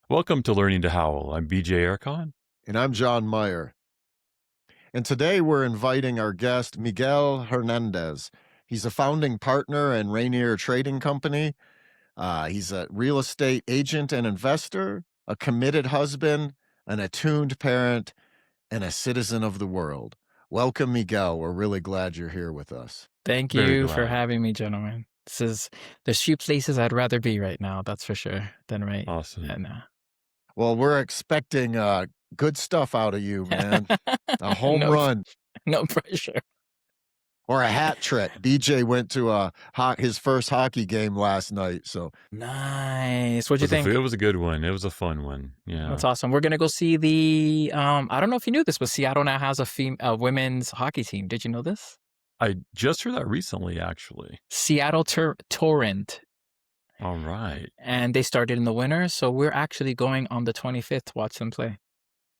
Welcome to Learning to Howl. I'm BJ Ercon. And I'm John Meyer. And today we're inviting our guest, Miguel Hernandez. He's a founding partner in Rainier Trading Company. He's a real estate agent and investor, a committed husband, an attuned parent, and a citizen of the world. Welcome, Miguel. We're really glad you're here with us. Thank Very you for glad. having me, gentlemen. There's few places I'd rather be right now, that's for sure, than right. Awesome. And, Well, we're expecting good stuff out of you, man. A home run. No pressure. Or a hat trick. BJ went to his first hockey game last night. So Nice. What'd you think? It was a good one. It was a fun one. Yeah. That's awesome. We're gonna go see the. I don't know if you knew this, but Seattle now has a women's hockey team. Did you know this? I just heard that recently, actually. Seattle Torrent. All right. And they started in the winter, so we're actually going on the 25th to watch them play.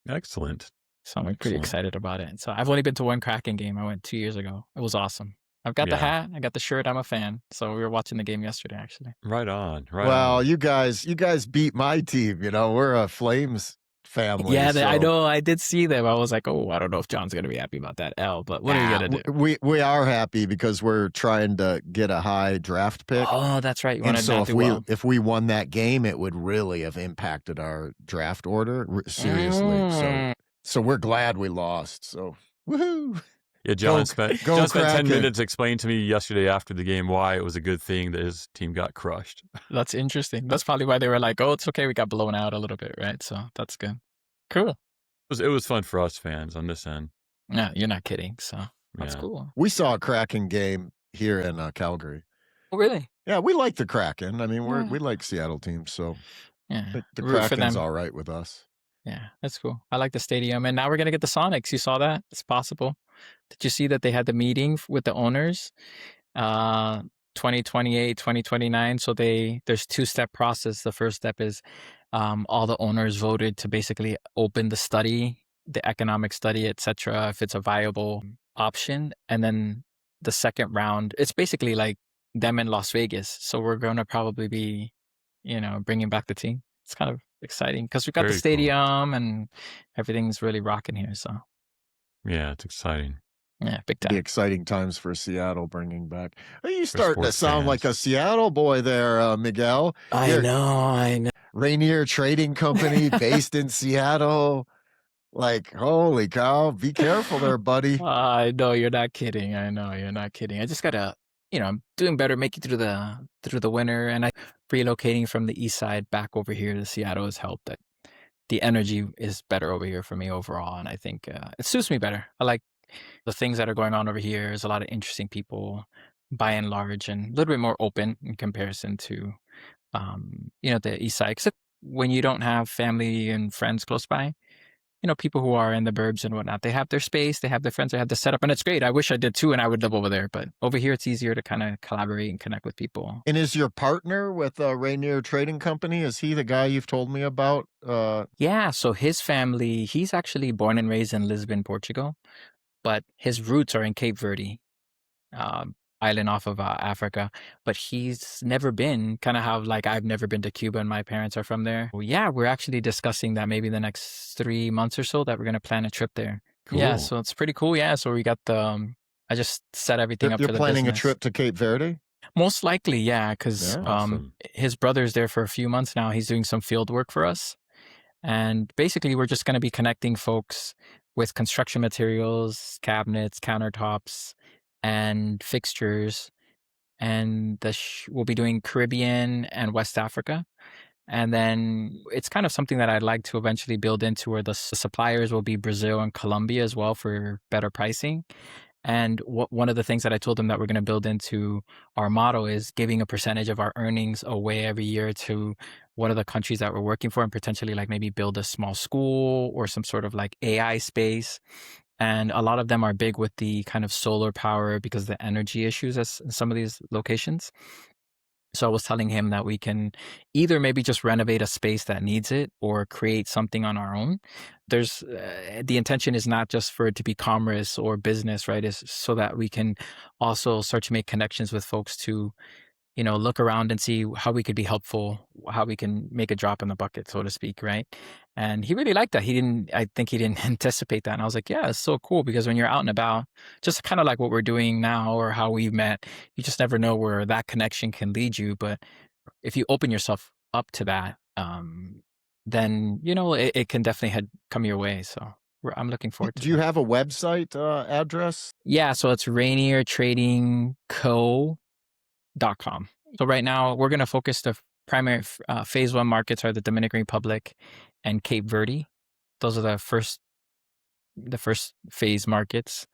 Excellent. So I'm pretty excited about it. So I've only been to one Kraken game. I went 2 years ago. It was awesome. I've got the hat. I got the shirt. I'm a fan. So we were watching the game yesterday, actually. Right on. Well, you guys beat my team. You know, we're a Flames family. Yeah, so. I know. I did see them. I was like, oh, I don't know if John's going to be happy about that L, but what are you going to do? We are happy because we're trying to get a high draft pick. Oh, that's right. You and so if we won that game, it would really have impacted our draft order seriously. So we're glad we lost. So woohoo! Yeah, John spent 10 minutes explaining to me yesterday after the game why it was a good thing that his team got crushed. That's interesting. That's probably why they were like, oh, it's okay. We got blown out a little bit, right? So that's good. Cool. It was fun for us fans on this end. Yeah, you're not kidding. So that's cool. We saw a Kraken game here in Calgary. Oh, really? Yeah, we like the Kraken. I mean, we like Seattle teams, so the Kraken's all right with us. Yeah, that's cool. I like the stadium. And now we're going to get the Sonics. You saw that? It's possible. Did you see that they had the meeting with the owners? 2028, 2029. So there's two-step process. The first step is all the owners voted to basically open the study, the economic study, etc., if it's a viable option. And then the second round, it's basically like them in Las Vegas. So we're going to probably be, bringing back the team. It's kind of exciting because we've got the stadium and everything's really rocking here. So yeah, it's exciting. Yeah, big time. The exciting times for Seattle bringing back. Are you starting to sound like a Seattle boy there, Miguel? I know. Rainier Trading Company based in Seattle. Like, holy cow, be careful there, buddy. I know you're not kidding. I know you're not kidding. I just gotta, I'm doing better, making through the winter, and relocating from the east side back over here to Seattle has helped. That the energy is better over here for me overall, and I think it suits me better. I like the things that are going on over here. There's a lot of interesting people, by and large, and a little bit more open in comparison to, the east side. Except when you don't have family and friends close by. People who are in the burbs and whatnot, they have their space, they have their friends, they have the setup, and it's great. I wish I did too, and I would live over there. But over here, it's easier to kind of collaborate and connect with people. And is your partner with Rainier Trading Company, is he the guy you've told me about? Yeah, so his family, he's actually born and raised in Lisbon, Portugal, but his roots are in Cape Verde, island off of Africa, but he's never been, kind of how like I've never been to Cuba and my parents are from there. Well, yeah, we're actually discussing that maybe the next 3 months or so that we're going to plan a trip there. Cool. Yeah, so it's pretty cool. Yeah, so we got I just set everything up for the business. You're planning a trip to Cape Verde? Most likely, yeah, because his brother's there for a few months now. He's doing some field work for us. And basically, we're just going to be connecting folks with construction materials, cabinets, countertops, and fixtures, and we'll be doing Caribbean and West Africa. And then it's kind of something that I'd like to eventually build into where the suppliers will be Brazil and Colombia as well for better pricing. And one of the things that I told them that we're going to build into our model is giving a percentage of our earnings away every year to one of the countries that we're working for, and potentially like maybe build a small school or some sort of like AI space. And a lot of them are big with the kind of solar power because of the energy issues as in some of these locations. So I was telling him that we can either maybe just renovate a space that needs it or create something on our own. There's the intention is not just for it to be commerce or business, right? Is so that we can also start to make connections with folks to look around and see how we could be helpful, how we can make a drop in the bucket, so to speak, right? And he really liked that. I think he didn't anticipate that. And I was like, yeah, it's so cool, because when you're out and about, just kind of like what we're doing now or how we met, you just never know where that connection can lead you. But if you open yourself up to that, then, it can definitely come your way. So I'm looking forward to it. Do you have a website address? Yeah, so it's rainiertradingco.com. So right now we're going to focus the primary phase 1 markets are the Dominican Republic and Cape Verde. Those are the first phase markets.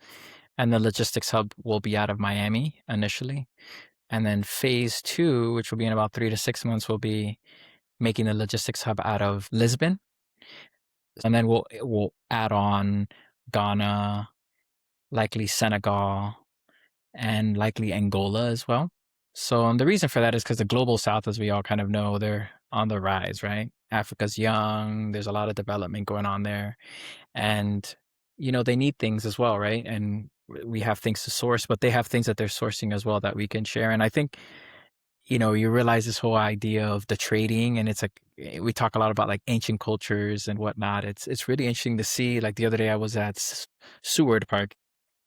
And the logistics hub will be out of Miami initially. And then phase 2, which will be in about 3 to 6 months, will be making the logistics hub out of Lisbon. And then we'll add on Ghana, likely Senegal, and likely Angola as well. So the reason for that is because the global south, as we all kind of know, they're on the rise, right? Africa's young. There's a lot of development going on there. And, they need things as well, right? And we have things to source, but they have things that they're sourcing as well that we can share. And I think, you realize this whole idea of the trading, and it's like, we talk a lot about like ancient cultures and whatnot. It's really interesting to see. Like the other day I was at Seward Park,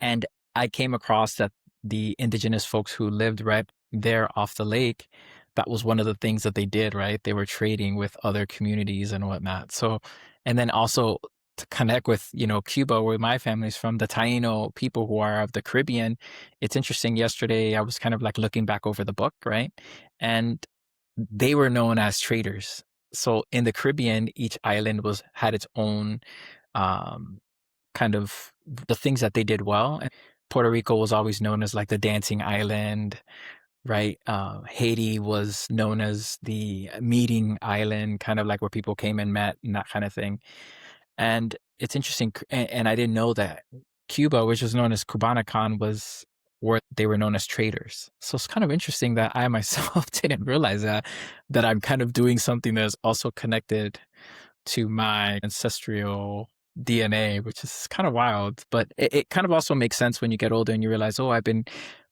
and I came across that the indigenous folks who lived right there off the lake, that was one of the things that they did, right? They were trading with other communities and whatnot. So, and then also to connect with, Cuba, where my family's from, the Taino people who are of the Caribbean. It's interesting. Yesterday, I was kind of like looking back over the book, right? And they were known as traders. So in the Caribbean, each island had its own kind of the things that they did well. And Puerto Rico was always known as like the dancing island, right? Haiti was known as the meeting island, kind of like where people came and met and that kind of thing. And it's interesting. And I didn't know that Cuba, which was known as Cubanacan, was where they were known as traders. So it's kind of interesting that I myself didn't realize that I'm kind of doing something that's also connected to my ancestral DNA, which is kind of wild. But it kind of also makes sense when you get older and you realize, oh, I've been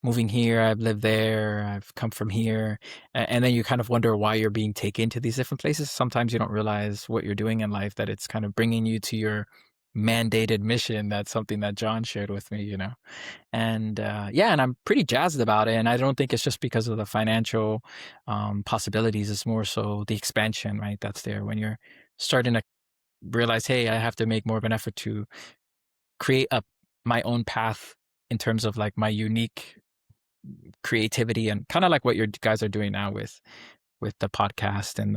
moving here, I've lived there, I've come from here. And then you kind of wonder why you're being taken to these different places. Sometimes you don't realize what you're doing in life, that it's kind of bringing you to your mandated mission. That's something that John shared with me, And and I'm pretty jazzed about it. And I don't think it's just because of the financial possibilities. It's more so the expansion, right? That's there when you're starting to realize, hey, I have to make more of an effort to create my own path in terms of like my unique creativity, and kind of like what you guys are doing now with the podcast and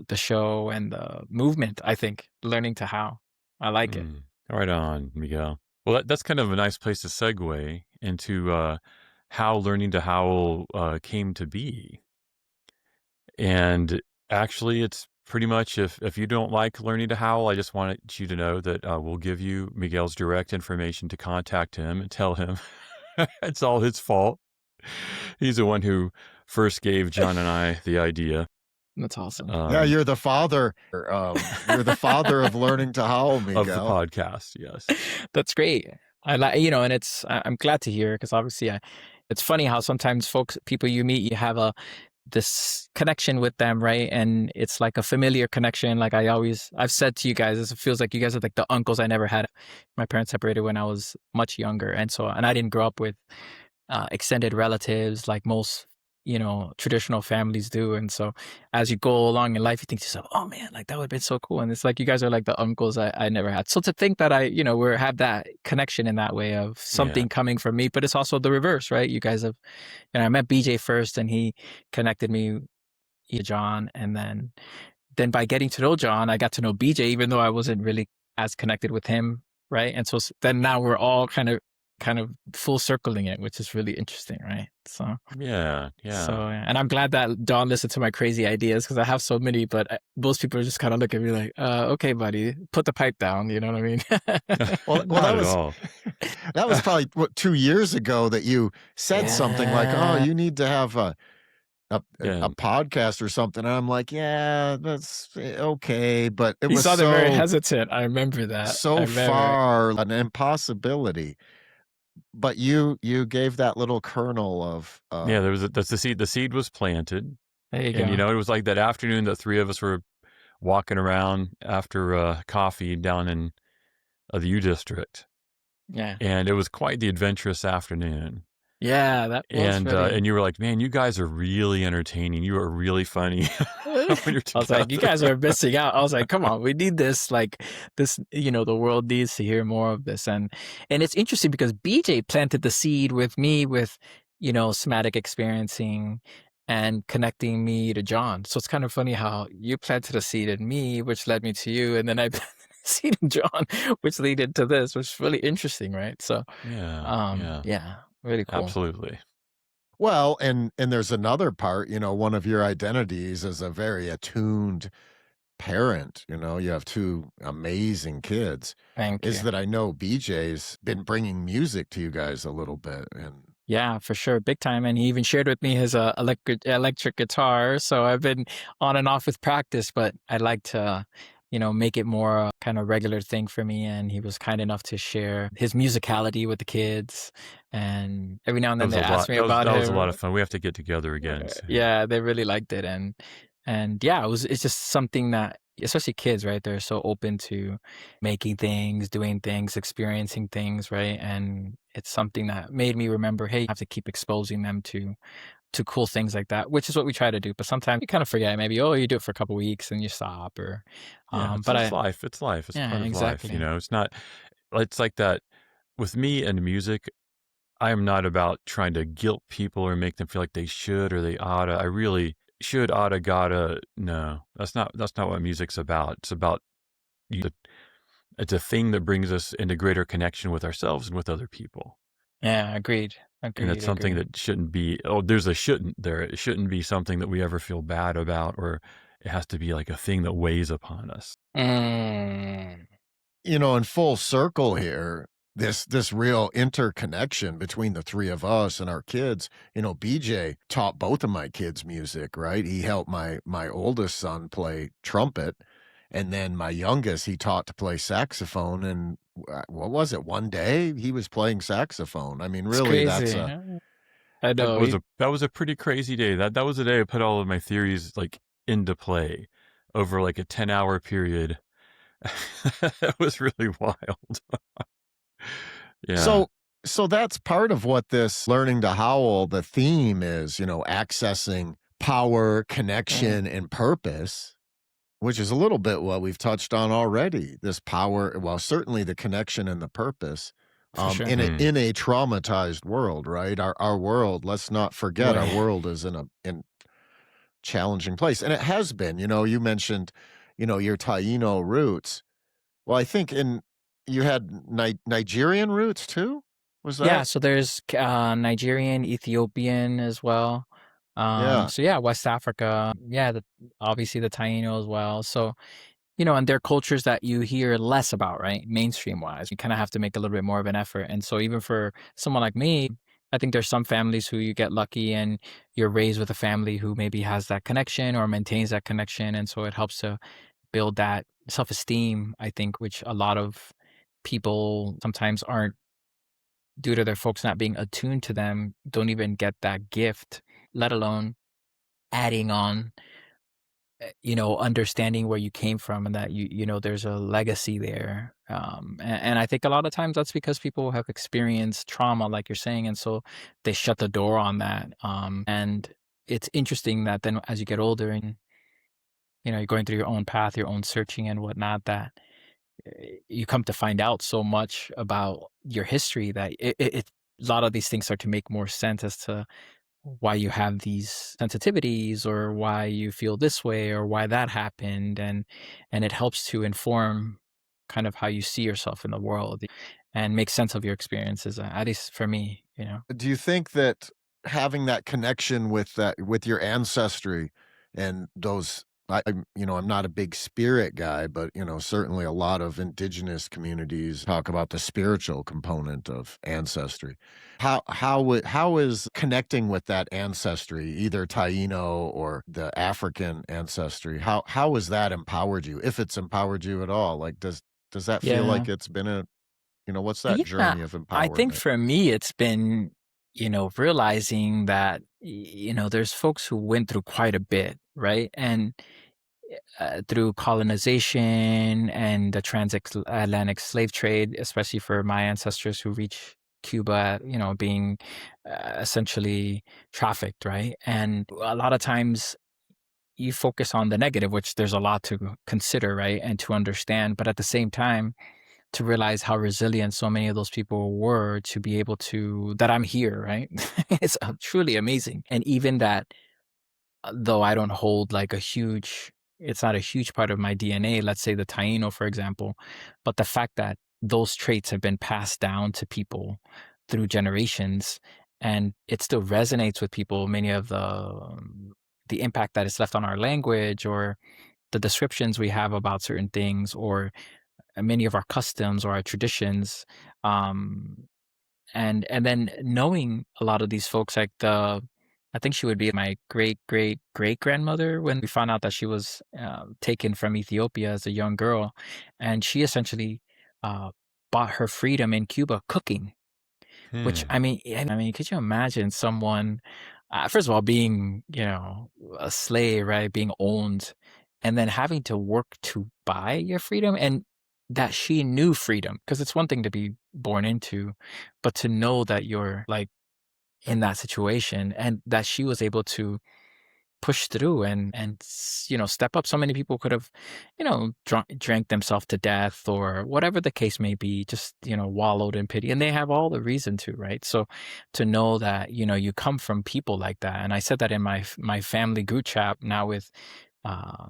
the show and the movement. I think learning to how. I like it. Right on, Miguel. Well, that's kind of a nice place to segue into how learning to howl came to be. And actually, it's pretty much, if you don't like learning to howl, I just wanted you to know that we'll give you Miguel's direct information to contact him and tell him it's all his fault. He's the one who first gave John and I the idea. That's awesome. Yeah, you're the father. You're the father of learning to howl, Miguel. Of the podcast, yes. That's great. I like, and I'm glad to hear, because obviously it's funny how sometimes people you meet, you have this connection with them, right? And it's like a familiar connection. Like I've said to you guys, it feels like you guys are like the uncles I never had. My parents separated when I was much younger. And I didn't grow up with extended relatives like most, traditional families do. And so as you go along in life, you think to yourself, oh man, like that would have been so cool. And it's like, you guys are like the uncles I never had. So to think that we have that connection in that way of something coming from me, but it's also the reverse, right? You guys have, I met BJ first, and he connected me to John. And then by getting to know John, I got to know BJ, even though I wasn't really as connected with him. Right. And so then now we're all kind of full circling it, which is really interesting, right? So yeah. So and I'm glad that John listened to my crazy ideas, because I have so many, but most people just kind of look at me like, okay, buddy, put the pipe down. You know what I mean? That was probably 2 years ago that you said something like, oh, you need to have a podcast or something. And I'm like, yeah, that's okay. But it was very hesitant. I remember that. So far an impossibility. But you gave that little kernel of Yeah, that's the seed was planted, There you and, go. it was like that afternoon that 3 of us were walking around after, coffee down in, the U District, Yeah. and it was quite the adventurous afternoon. Yeah, that was really. And you were like, "Man, you guys are really entertaining. You are really funny when I you're was like, you together." guys are missing out. I was like, come on, we need this. Like this, the world needs to hear more of this. And it's interesting because BJ planted the seed with me with, somatic experiencing and connecting me to John. So it's kind of funny how you planted a seed in me, which led me to you, and then I planted a seed in John, which led into this, which is really interesting, right? So, Yeah, yeah, yeah, really cool. absolutely. well, and there's another part, one of your identities is a very attuned parent, you have 2 amazing kids, Thank is you. that I know BJ's been bringing music to you guys a little bit, and Yeah, for sure, big time. And he even shared with me his electric guitar. So I've been on and off with practice, but I'd like to, make it more kind of regular thing for me. And he was kind enough to share his musicality with the kids. And every now and That then was they a ask lot. me That was about that was a lot of him. fun. We have to get together again soon. Yeah, they really liked it. And yeah, it's just something that, especially kids, right? They're so open to making things, doing things, experiencing things, right? And it's something that made me remember, hey, I have to keep exposing them to cool things like that, which is what we try to do. But sometimes you kind of forget, maybe, oh, you do it for a couple weeks and you stop, or Yeah, it's but it's I life. It's life. It's yeah, part of life, exactly. It's not it's like that with me and music, I am not about trying to guilt people or make them feel like they should or they oughta. I really should, oughta, gotta. No, that's not what music's about. It's about you. It's a thing that brings us into greater connection with ourselves and with other people. Yeah, agreed. And it's Agreed, something agreed. that shouldn't be, oh, there's a shouldn't there. It shouldn't be something that we ever feel bad about, or it has to be like a thing that weighs upon us. Mm, in full circle here, this real interconnection between the 3 of us and our kids, BJ taught both of my kids music, right? He helped my oldest son play trumpet, and then my youngest, he taught to play saxophone, and what was it? One day he was playing saxophone. I mean, it's really, that's crazy. a I That know. was a pretty crazy day. That was the day I put all of my theories, like, into play over, like, a 10-hour period. That was really wild. Yeah. so so that's part of what this learning to howl, the theme is, accessing power, Mm, connection, and purpose. Which is a little bit what we've touched on already, this power, well, certainly the connection and the purpose, for sure. Mm. in a traumatized world, right? Our world, let's not forget, our Boy. world is in a challenging place, and it has been. You mentioned, your Taino roots. Well, I think you had Nigerian roots too? Was Yeah, that? so there's Nigerian, Ethiopian as well. Yeah. So yeah, West Africa. Yeah, obviously the Taino as well. So, and they're cultures that you hear less about, right? Mainstream wise. You kind of have to make a little bit more of an effort. And so even for someone like me, I think there's some families who you get lucky and you're raised with a family who maybe has that connection or maintains that connection. And so it helps to build that self-esteem, I think, which a lot of people sometimes aren't, due to their folks not being attuned to them, don't even get that gift, let alone adding on, understanding where you came from and that there's a legacy there. And I think a lot of times that's because people have experienced trauma, like you're saying, and so they shut the door on that. And it's interesting that then as you get older and you're going through your own path, your own searching and whatnot, that you come to find out so much about your history that a lot of these things start to make more sense as to why you have these sensitivities or why you feel this way or why that happened, and it helps to inform kind of how you see yourself in the world and make sense of your experiences, at least for me. Do you think that having that connection with your ancestry and those I'm not a big spirit guy, but certainly a lot of indigenous communities talk about the spiritual component of ancestry. How is connecting with that ancestry, either Taino or the African ancestry, how has that empowered you, if it's empowered you at all? Like does that feel Yeah. like it's been a What's that Yeah, journey of I think empowerment? for me, it's been, realizing that, there's folks who went through quite a bit, right? And through colonization and the transatlantic slave trade, especially for my ancestors who reached Cuba, being essentially trafficked, right? And a lot of times you focus on the negative, which there's a lot to consider, right? And to understand. But at the same time, to realize how resilient so many of those people were to be able to, that I'm here, right? It's truly amazing. And even that, though I don't hold like it's not a huge part of my DNA, let's say the Taino, for example, but the fact that those traits have been passed down to people through generations and it still resonates with people, many of the impact that it's left on our language or the descriptions we have about certain things or many of our customs or our traditions, um, and then knowing a lot of these folks, like I think she would be my great great great grandmother when we found out that she was taken from Ethiopia as a young girl, and she essentially uh, bought her freedom in Cuba cooking. Which Hmm. I mean, could you imagine someone, first of all, being, a slave, right? Being owned, and then having to work to buy your freedom, and that she knew freedom, because it's one thing to be born into, but to know that you're like in that situation, and that she was able to push through and step up. So many people could have, drank themselves to death or whatever the case may be, just, wallowed in pity, and they have all the reason to, right? So to know that, you come from people like that. And I said that in my family group chat now with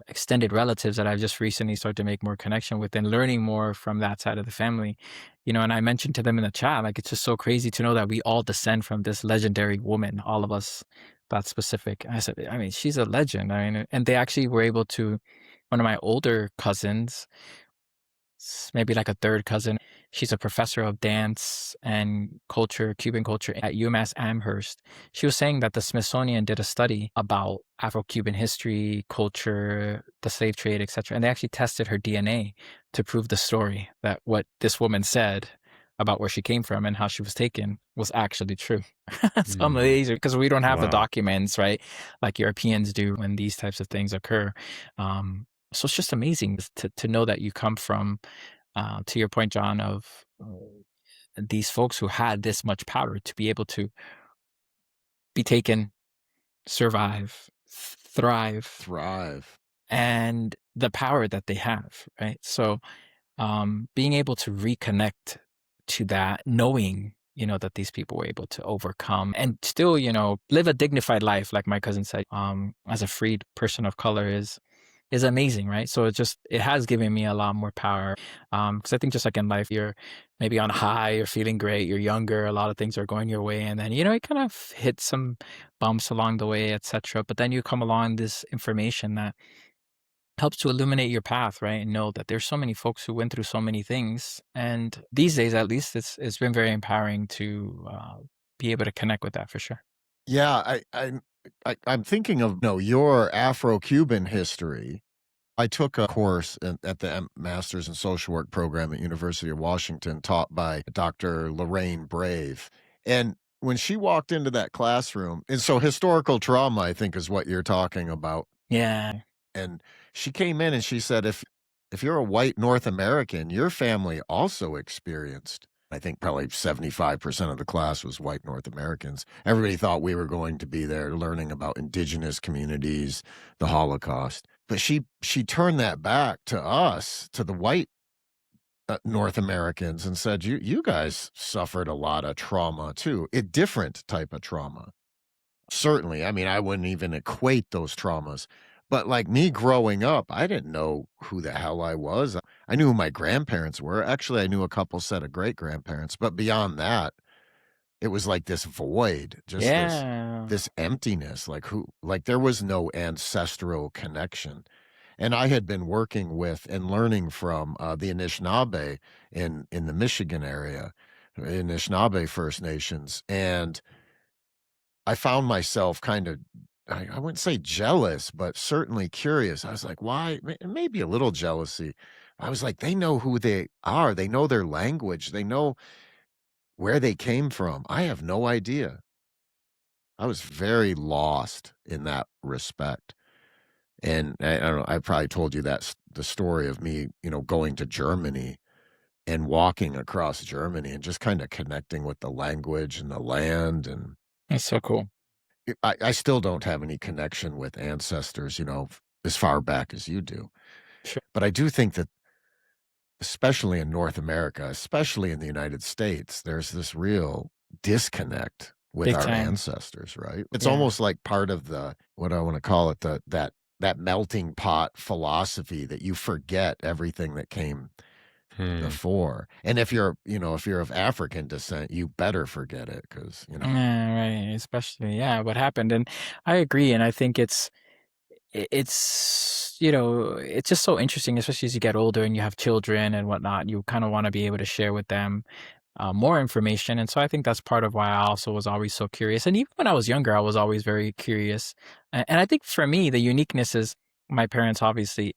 extended relatives that I've just recently started to make more connection with and learning more from that side of the family. And I mentioned to them in the chat, like, it's just so crazy to know that we all descend from this legendary woman, all of us, that specific. I said, I mean, she's a legend. I mean, and they actually were able to, one of my older cousins, maybe like a third cousin. She's a professor of dance and culture, Cuban culture at UMass Amherst. She was saying that the Smithsonian did a study about Afro-Cuban history, culture, the slave trade, etc. And they actually tested her DNA to prove the story that what this woman said about where she came from and how she was taken was actually true. It's Hmm. amazing because we don't have the Wow. documents, right? Like Europeans do when these types of things occur. So it's just amazing to know that you come from, to your point, John, of these folks who had this much power to be able to be taken, survive, thrive, Thrive. and the power that they have, right? So being able to reconnect to that, knowing, that these people were able to overcome and still, live a dignified life, like my cousin said, as a freed person of color is amazing, right? So it has given me a lot more power. Because I think just like in life, you're maybe on a high, you're feeling great, you're younger, a lot of things are going your way, and then it kind of hits some bumps along the way, etc. But then you come along this information that helps to illuminate your path, right? And know that there's so many folks who went through so many things, and these days, at least, it's been very empowering to be able to connect with that for sure. Yeah, I'm thinking of your Afro-Cuban history. I took a course at the Masters in Social Work program at University of Washington, taught by Dr. Lorraine Brave. And when she walked into that classroom, and so historical trauma, I think, is what you're talking about. Yeah, And she came in and she said, if you're a white North American, your family also experienced. I think probably 75% of the class was white North Americans. Everybody thought we were going to be there learning about indigenous communities, the Holocaust. But she turned that back to us, to the white North Americans, and said, you guys suffered a lot of trauma too, a different type of trauma. Certainly, I mean, I wouldn't even equate those traumas, but, like, me growing up, I didn't know who the hell I was. I knew who my grandparents were. Actually, I knew a couple set of great-grandparents, but beyond that, it was like this void, just this yeah, this emptiness, like, there was no ancestral connection, and I had been working with and learning from, the Anishinaabe in the Michigan area, Anishinaabe First Nations, and I found myself kind of I wouldn't say jealous, but certainly curious. I was like, why? Maybe a little jealousy. I was like, they know who they are. They know their language. They know where they came from. I have no idea. I was very lost in that respect. And I don't know, I probably told you the story of me, going to Germany and walking across Germany and just kind of connecting with the language and the land. And That's so cool. I still don't have any connection with ancestors, as far back as you do. Sure. But I do think that, especially in North America, especially in the United States, there's this real disconnect with Big our time. ancestors, right? It's Yeah. almost like part of what I want to call it, that melting pot philosophy that you forget everything that came before. And if you're of African descent, you better forget it because, Yeah, right. Especially, yeah, what happened. And I agree. And I think it's just so interesting, especially as you get older and you have children and whatnot. You kind of want to be able to share with them more information. And so I think that's part of why I also was always so curious. And even when I was younger, I was always very curious. And I think for me, the uniqueness is my parents obviously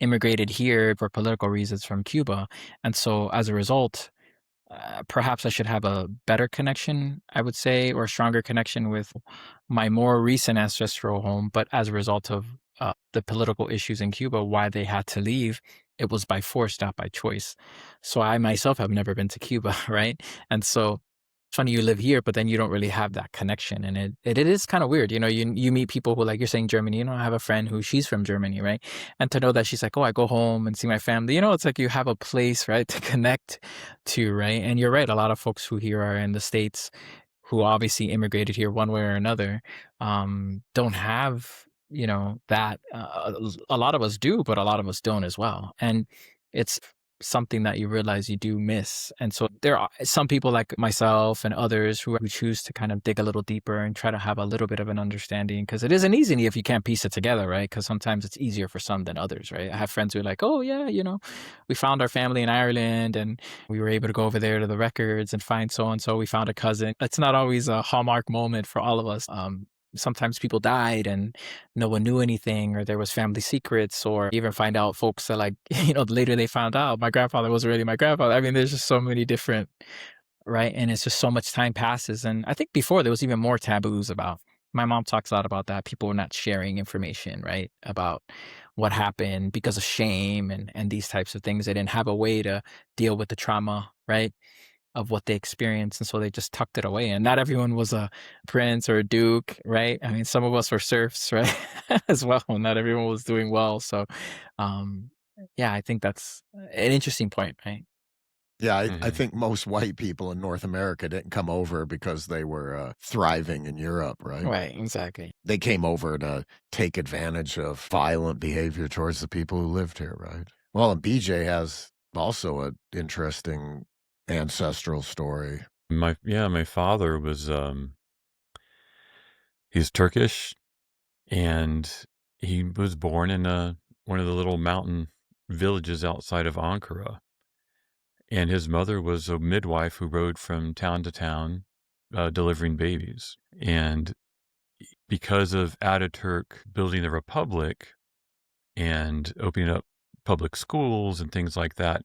immigrated here for political reasons from Cuba. And so as a result, perhaps I should have a better connection, I would say, or a stronger connection with my more recent ancestral home. But as a result of the political issues in Cuba, why they had to leave, it was by force, not by choice. So I myself have never been to Cuba, right? And so it's funny you live here, but then you don't really have that connection. And it is kind of weird. You meet people who, like you're saying, Germany, I have a friend who she's from Germany, right? And to know that she's like, oh, I go home and see my family, it's like you have a place, right, to connect to, right? And you're right. A lot of folks who here are in the States who obviously immigrated here one way or another, don't have, that. A lot of us do, but a lot of us don't as well. And it's something that you realize you do miss. And so there are some people like myself and others who choose to kind of dig a little deeper and try to have a little bit of an understanding, because it isn't easy if you can't piece it together, right? Because sometimes it's easier for some than others, right? I have friends who are like, oh yeah, we found our family in Ireland and we were able to go over there to the records and find so and so. We found a cousin. It's not always a hallmark moment for all of us. Sometimes people died and no one knew anything, or there was family secrets, or even find out folks that, like, later they found out my grandfather was really my grandfather. I mean, there's just so many different, right? And it's just so much time passes. And I think before there was even more taboos about, my mom talks a lot about that. People were not sharing information, right? About what happened because of shame and these types of things. They didn't have a way to deal with the trauma, right, of what they experienced. And so they just tucked it away. And not everyone was a prince or a duke, right? I mean, some of us were serfs, right? As well. Not everyone was doing well. So, yeah, I think that's an interesting point, right? Yeah, I think most white people in North America didn't come over because they were thriving in Europe, right? Right, exactly. They came over to take advantage of violent behavior towards the people who lived here, right? Well, and BJ has also an interesting ancestral story. My father was he's Turkish, and he was born in one of the little mountain villages outside of Ankara. And his mother was a midwife who rode from town to town, delivering babies. And because of Ataturk building the republic and opening up public schools and things like that,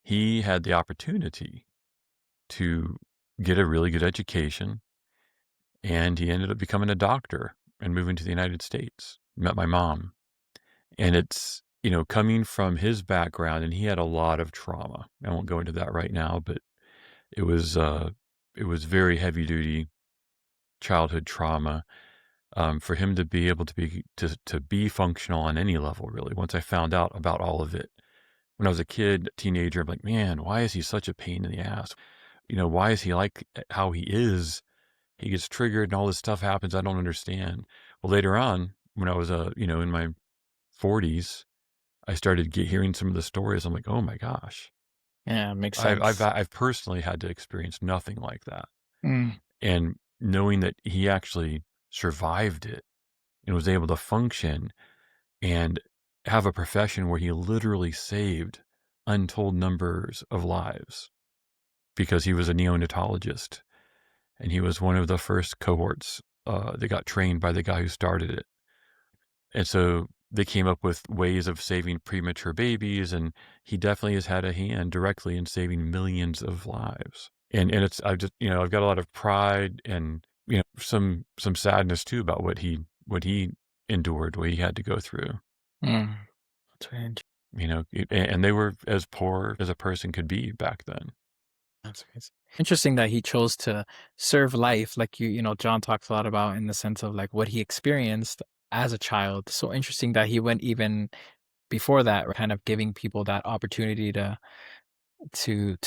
he had the opportunity to get a really good education. And he ended up becoming a doctor and moving to the United States. Met my mom. And it's, coming from his background, and he had a lot of trauma. I won't go into that right now, but it was very heavy duty childhood trauma. For him to be able to be functional on any level, really. Once I found out about all of it, when I was a kid, teenager, I'm like, man, why is he such a pain in the ass? Why is he like how he is? He gets triggered and all this stuff happens. I don't understand. Well, later on, when I was in my 40s, I started hearing some of the stories. I'm like, oh my gosh. Yeah, makes sense. I've personally had to experience nothing like that. Mm. And knowing that he actually survived it and was able to function and have a profession where he literally saved untold numbers of lives because he was a neonatologist and he was one of the first cohorts they got trained by the guy who started it. And so they came up with ways of saving premature babies, and he definitely has had a hand directly in saving millions of lives. And it's I've just I've got a lot of pride and some sadness too about what he endured, what he had to go through. Mm, that's very interesting. And they were as poor as a person could be back then. That's interesting that he chose to serve life, like John talks a lot about in the sense of like what he experienced as a child. So interesting that he went even before that, kind of giving people that opportunity to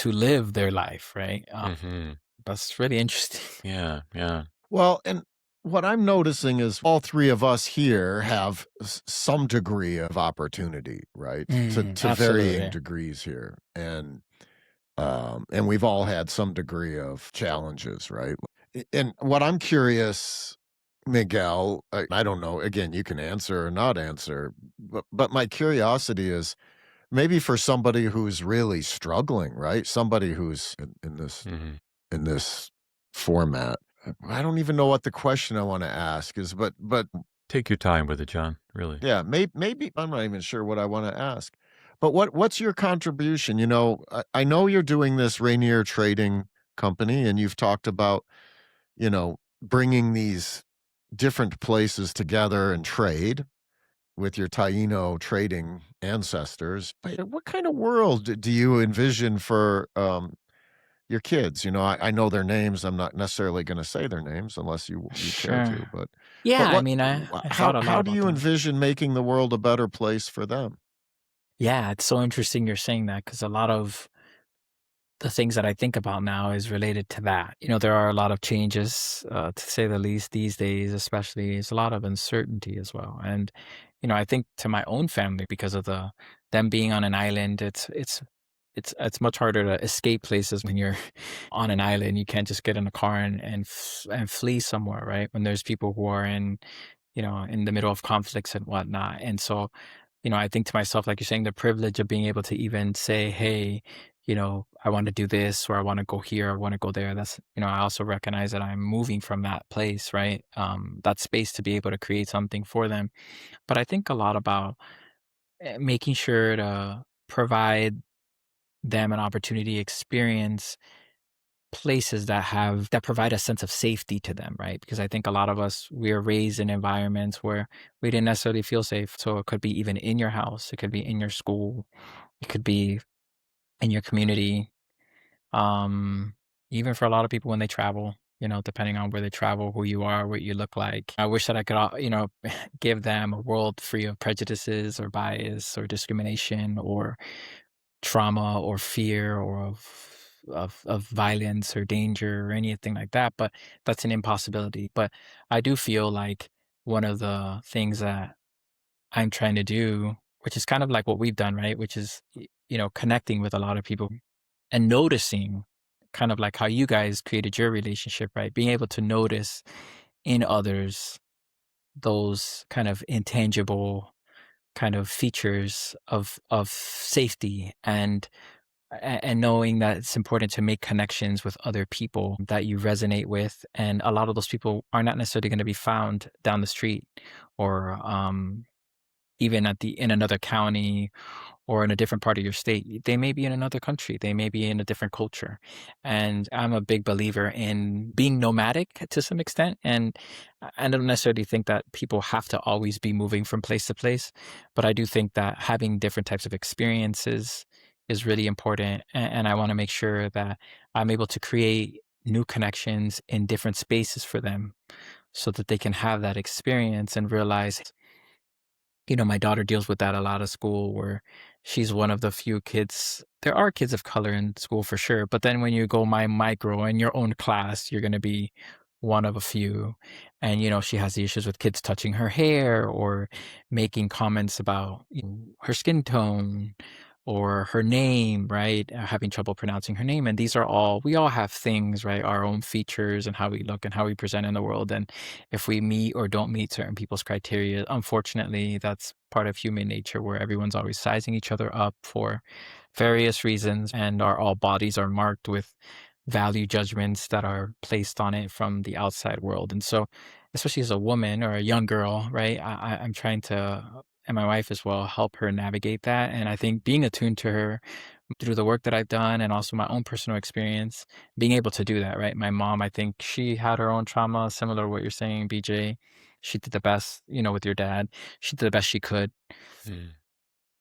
live their life, right? Hmm. That's really interesting. Yeah, yeah. Well, and what I'm noticing is all three of us here have some degree of opportunity, right? To varying Absolutely. degrees here. And we've all had some degree of challenges, right? And what I'm curious, Miguel, I don't know, again, you can answer or not answer, but my curiosity is maybe for somebody who's really struggling, right? Somebody who's in this Hmm. in this format. I don't even know what the question I want to ask is, but Take your time with it, John, really. yeah, maybe I'm not even sure what I want to ask. But what's your contribution? I know you're doing this Rainier trading company, and you've talked about, bringing these different places together and trade with your Taino trading ancestors. But what kind of world do you envision for your kids? I know their names. I'm not necessarily going to say their names unless you care Sure. to. But Yeah, I what? mean, I How thought a lot how do about you that. envision making the world a better place for them? Yeah, it's so interesting you're saying that because a lot of the things that I think about now is related to that. There are a lot of changes, to say the least, these days, especially. There's a lot of uncertainty as well. And, I think to my own family, because of them being on an island, it's much harder to escape places when you're on an island. You can't just get in a car and flee somewhere, right? When there's people who are in the middle of conflicts and whatnot. And so, I think to myself, like you're saying, the privilege of being able to even say, hey, I want to do this or I want to go here, I want to go there. That's, I also recognize that I'm moving from that place, right? That space to be able to create something for them. But I think a lot about making sure to provide them an opportunity to experience places that provide a sense of safety to them, right? Because I think a lot of us, we are raised in environments where we didn't necessarily feel safe. So it could be even in your house, it could be in your school, it could be in your community. Um, Even for a lot of people when they travel, depending on where they travel, who you are, what you look like. I wish that I could, give them a world free of prejudices or bias or discrimination or trauma or fear or of violence or danger or anything like that, but that's an impossibility. But I do feel like one of the things that I'm trying to do, which is kind of like what we've done, right? Which is, connecting with a lot of people and noticing kind of like how you guys created your relationship, right? Being able to notice in others those kind of intangible kind of features of safety and knowing that it's important to make connections with other people that you resonate with, and a lot of those people are not necessarily going to be found down the street or even in another county or in a different part of your state. They may be in another country. They may be in a different culture. And I'm a big believer in being nomadic to some extent. And I don't necessarily think that people have to always be moving from place to place, but I do think that having different types of experiences is really important. And I want to make sure that I'm able to create new connections in different spaces for them so that they can have that experience and realize, my daughter deals with that a lot of school where she's one of the few kids. There are kids of color in school for sure, but then when you go micro in your own class, you're going to be one of a few. And, she has the issues with kids touching her hair or making comments about her skin tone or her name, right? Having trouble pronouncing her name. And we all have things, right? Our own features and how we look and how we present in the world. And if we meet or don't meet certain people's criteria, unfortunately, that's part of human nature where everyone's always sizing each other up for various reasons, and all bodies are marked with value judgments that are placed on it from the outside world. And so especially as a woman or a young girl, right? I'm trying to, and my wife as well, help her navigate that. And I think being attuned to her through the work that I've done and also my own personal experience, being able to do that, right? My mom, I think she had her own trauma, similar to what you're saying, BJ. She did the best, with your dad. She did the best she could. Mm.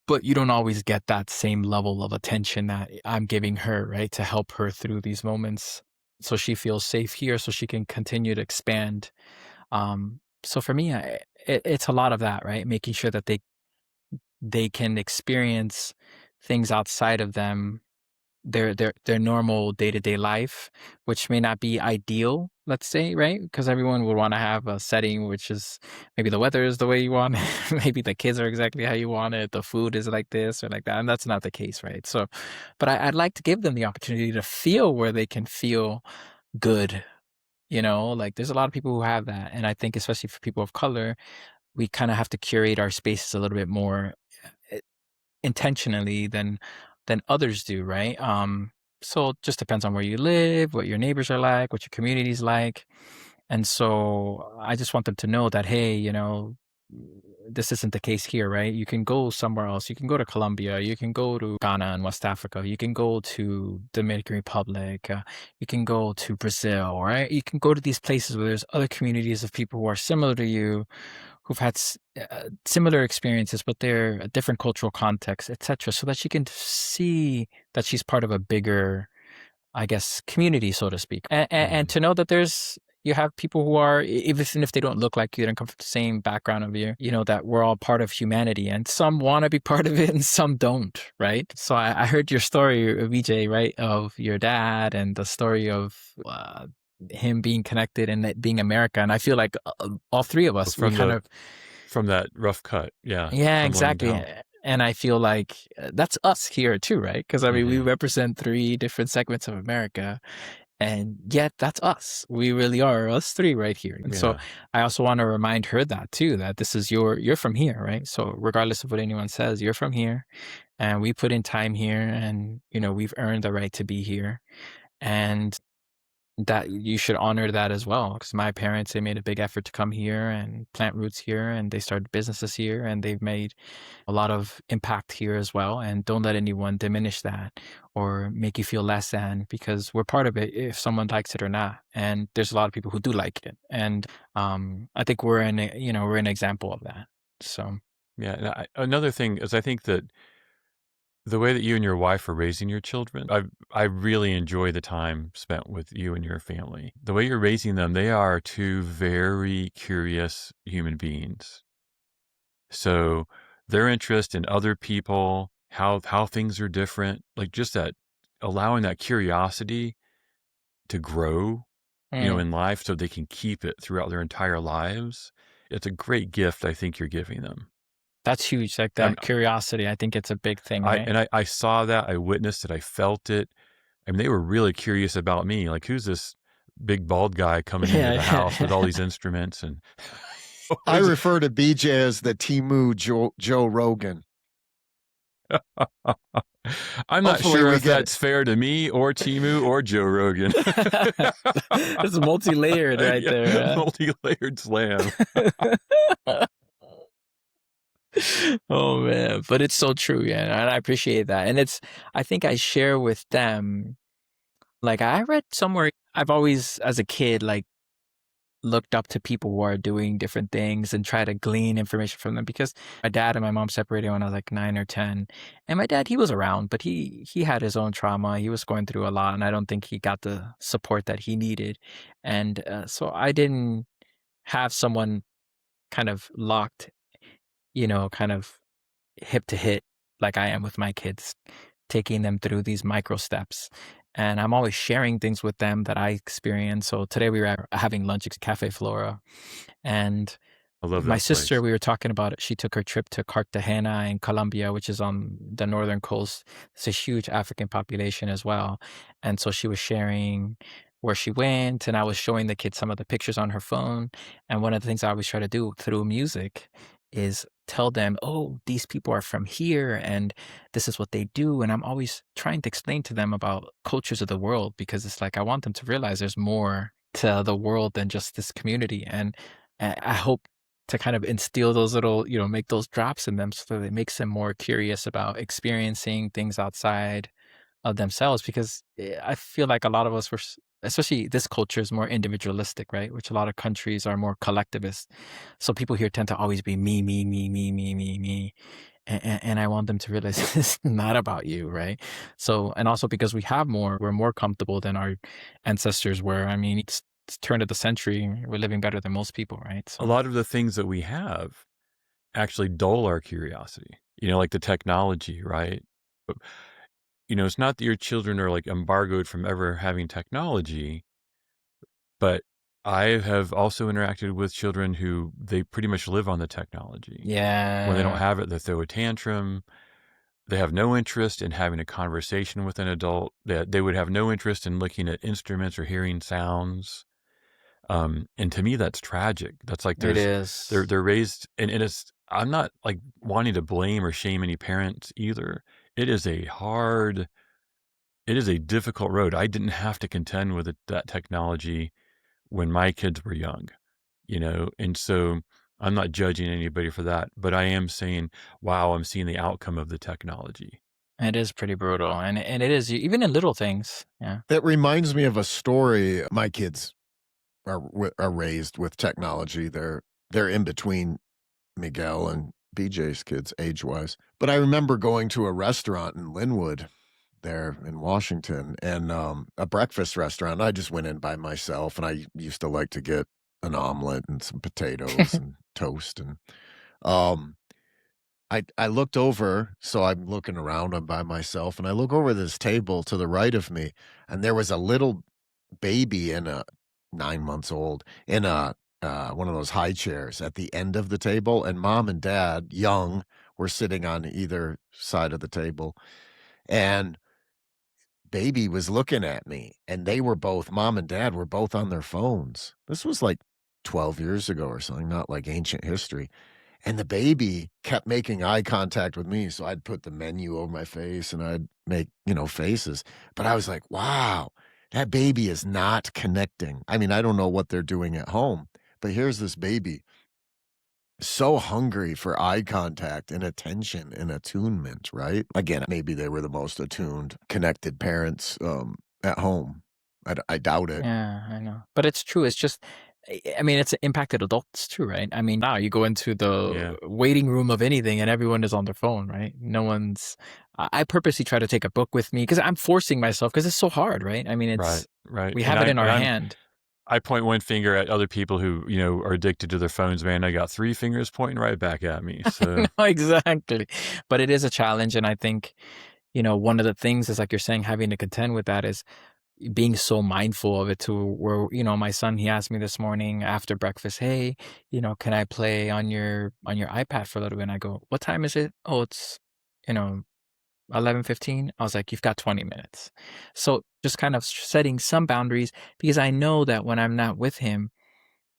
But you don't always get that same level of attention that I'm giving her, right? To help her through these moments so she feels safe here, so she can continue to expand. So for me, it's a lot of that, right? Making sure that they can experience things outside of them, their normal day-to-day life, which may not be ideal, let's say, right? Because everyone would want to have a setting which is maybe the weather is the way you want it, maybe the kids are exactly how you want it, the food is like this or like that, and that's not the case, right? So, but I'd like to give them the opportunity to feel where they can feel good. Like there's a lot of people who have that, and I think especially for people of color, we kind of have to curate our spaces a little bit more eh, intentionally than others do, right? So it just depends on where you live, what your neighbors are like, what your community's like. And so I just want them to know that, hey, this isn't the case here, right? You can go somewhere else. You can go to Colombia. You can go to Ghana and West Africa. You can go to Dominican Republic. You can go to Brazil, right? You can go to these places where there's other communities of people who are similar to you, who've had similar experiences, but they're a different cultural context, etc., so that she can see that she's part of a bigger, I guess, community, so to speak, and to know that you have people who are, even if they don't look like you, they don't come from the same background of you, that we're all part of humanity, and some want to be part of it and some don't, right? So I heard your story, VJ, right, of your dad and the story of him being connected and it being America. And I feel like all three of us, from that rough cut. Yeah. Yeah, exactly. And I feel like that's us here too, right? Because I mean, we represent 3 different segments of America, and yet that's us. We really are us 3 right here. And so I also want to remind her that too, that this is you're from here, right? So regardless of what anyone says, you're from here, and we put in time here, and we've earned the right to be here. And that you should honor that as well, because my parents, they made a big effort to come here and plant roots here, and they started businesses here, and they've made a lot of impact here as well. And don't let anyone diminish that or make you feel less than, because we're part of it if someone likes it or not. And there's a lot of people who do like it, and I think we're an example of that. So yeah. Another thing is, I think that the way that you and your wife are raising your children, I really enjoy the time spent with you and your family. The way you're raising them, they are 2 very curious human beings. So their interest in other people, how things are different, like just that, allowing that curiosity to grow, in life, so they can keep it throughout their entire lives. It's a great gift I think you're giving them. that's huge. Like that curiosity, I think it's a big thing, right? I saw that, I witnessed it, I felt it. I mean, they were really curious about me. Like, who's this big bald guy coming into the house with all these instruments? And I refer to BJ as the Timu Joe Rogan. I'm not sure if that's fair to me or Timu or Joe Rogan. It's multi-layered right there. Multi-layered slam. Oh man, but it's so true, yeah, and I appreciate that. And I think I share with them, like I read somewhere, I've always, as a kid, like looked up to people who are doing different things and try to glean information from them, because my dad and my mom separated when I was like 9 or 10. And my dad, he was around, but he had his own trauma. He was going through a lot, and I don't think he got the support that he needed. And so I didn't have someone kind of locked, kind of hip to hip like I am with my kids, taking them through these micro steps. And I'm always sharing things with them that I experience. So today we were having lunch at Cafe Flora, and I love my that sister, place. we were talking about it. She took her trip to Cartagena in Colombia, which is on the northern coast. It's a huge African population as well. And so she was sharing where she went, and I was showing the kids some of the pictures on her phone. And one of the things I always try to do through music is tell them, oh, these people are from here and this is what they do. And I'm always trying to explain to them about cultures of the world, because it's like I want them to realize there's more to the world than just this community. And I hope to kind of instill those little, make those drops in them so that it makes them more curious about experiencing things outside of themselves. Because I feel like a lot of us especially this culture is more individualistic, right? Which a lot of countries are more collectivist. So people here tend to always be me, me, me, me, me, me, me. And I want them to realize it's not about you, right? So, and also because we're more comfortable than our ancestors were. I mean, it's turn of the century. We're living better than most people, right? A So, lot of the things that we have actually dull our curiosity, like the technology, right? But, it's not that your children are like embargoed from ever having technology, but I have also interacted with children who they pretty much live on the technology. When they don't yeah, have it, they throw a tantrum. They have no interest in having a conversation with an adult. They would have no interest in looking at instruments or hearing sounds. And to me, that's tragic. That's like it is. they're raised, and it's, I'm not like wanting to blame or shame any parents either. It is a hard, it is a difficult road. I didn't have to contend with that technology when my kids were young, and so I'm not judging anybody for that, but I am saying, wow, I'm seeing the outcome of the technology. It is pretty brutal, and it is even in little things. Yeah. That reminds me of a story. My kids are raised with technology. They're in between Miguel and BJ's kids age-wise. But I remember going to a restaurant in Linwood there in Washington, and a breakfast restaurant. I just went in by myself, and I used to like to get an omelet and some potatoes and toast. And um, I looked over, so I'm looking around, I'm by myself, and I look over this table to the right of me, and there was a little baby in a 9 months old in a one of those high chairs at the end of the table, and mom and dad, young, were sitting on either side of the table, and baby was looking at me, and they were both mom and dad were both on their phones. This was like 12 years ago or something, not like ancient history. And the baby kept making eye contact with me, so I'd put the menu over my face and I'd make, faces. But I was like, "Wow, that baby is not connecting." I mean, I don't know what they're doing at home, but here's this baby so hungry for eye contact and attention and attunement, right? Again, maybe they were the most attuned, connected parents, at home. I doubt it. Yeah, I know. But it's true. It's just, I mean, it's impacted adults too, right? I mean, now you go into Yeah. the waiting room of anything and everyone is on their phone, right? No one's, I purposely try to take a book with me because I'm forcing myself because it's so hard, right? I mean, Right. Right. we And have it in our I'm hand. I point one finger at other people who, are addicted to their phones, man. I got three fingers pointing right back at me. So, No, exactly. But it is a challenge. And I think, one of the things is like you're saying, having to contend with that is being so mindful of it to where, my son, he asked me this morning after breakfast, hey, can I play on your iPad for a little bit? And I go, what time is it? Oh, it's, you know, 11:15. I was like, you've got 20 minutes. So just kind of setting some boundaries because I know that when I'm not with him,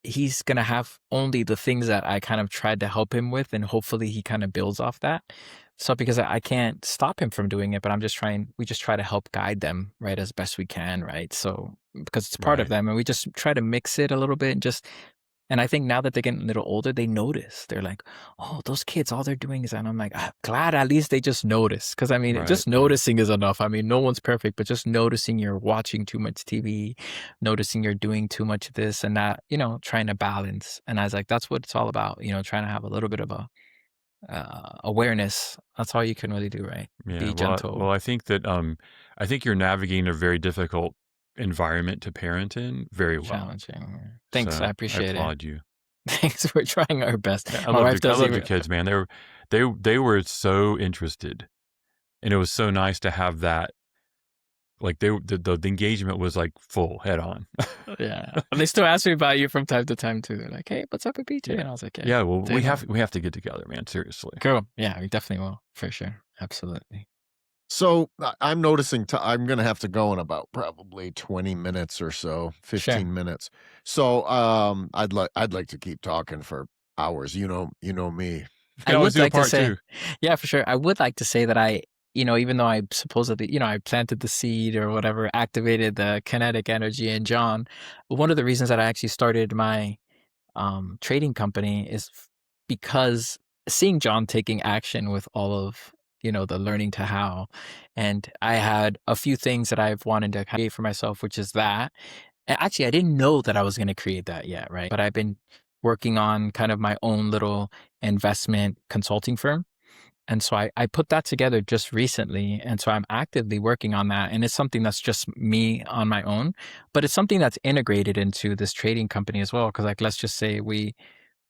he's going to have only the things that I kind of tried to help him with, and hopefully he kind of builds off that. So because I can't stop him from doing it, but we just try to help guide them, right, as best we can, right? So because it's part of right. them, and we just try to mix it a little bit and I think now that they're getting a little older, they notice. They're like, oh, those kids, all they're doing is, and I'm like, glad at least they just notice. Because I mean, Right. just noticing is enough. I mean, no one's perfect, but just noticing you're watching too much TV, noticing you're doing too much of this and that, trying to balance. And I was like, that's what it's all about, trying to have a little bit of a awareness. That's all you can really do, right? Yeah. Be Well, gentle, I think that, I think you're navigating a very difficult environment to parent in very well. challenging. Thanks. I So I appreciate it. applaud you. Thanks. We're trying our best. Yeah, My wife I doesn't loved your even. kids, man. They were so interested, and it was so nice to have that. Like the engagement was like full head on. Yeah. And they still ask me about you from time to time too. They're like, hey, what's up with BJ? Yeah. And I was like, Yeah. Well, say no. we have to get together, man. Seriously. Cool. Yeah, we definitely will. For sure. Absolutely. So I'm noticing I'm going to have to go in about probably 20 minutes or so, 15 Sure. minutes. So I'd like to keep talking for hours. You know me. You I can always would do a like to part say, two. yeah, for sure. I would like to say that even though I supposedly, I planted the seed or whatever, activated the kinetic energy in John, one of the reasons that I actually started my trading company is because seeing John taking action with all of, the learning to how, and I had a few things that I've wanted to create for myself, which is that. And actually, I didn't know that I was going to create that yet, right? But I've been working on kind of my own little investment consulting firm. And so I put that together just recently. And so I'm actively working on that. And it's something that's just me on my own, but it's something that's integrated into this trading company as well. Cause like, let's just say we,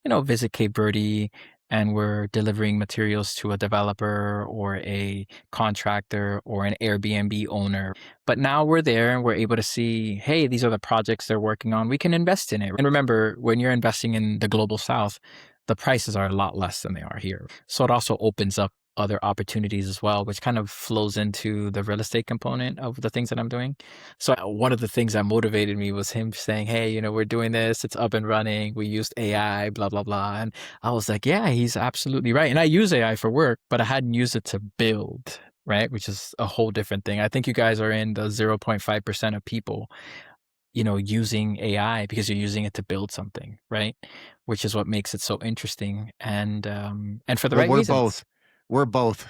visit Cape Verde and we're delivering materials to a developer or a contractor or an Airbnb owner. But now we're there and we're able to see, hey, these are the projects they're working on. We can invest in it. And remember, when you're investing in the global south, the prices are a lot less than they are here. So it also opens up other opportunities as well, which kind of flows into the real estate component of the things that I'm doing. So one of the things that motivated me was him saying, hey, we're doing this, it's up and running, we used AI, blah, blah, blah. And I was like, yeah, he's absolutely right. And I use AI for work, but I hadn't used it to build, right? Which is a whole different thing. I think you guys are in the 0.5% of people, using AI because you're using it to build something, right? Which is what makes it so interesting. And for the right reasons. We're both,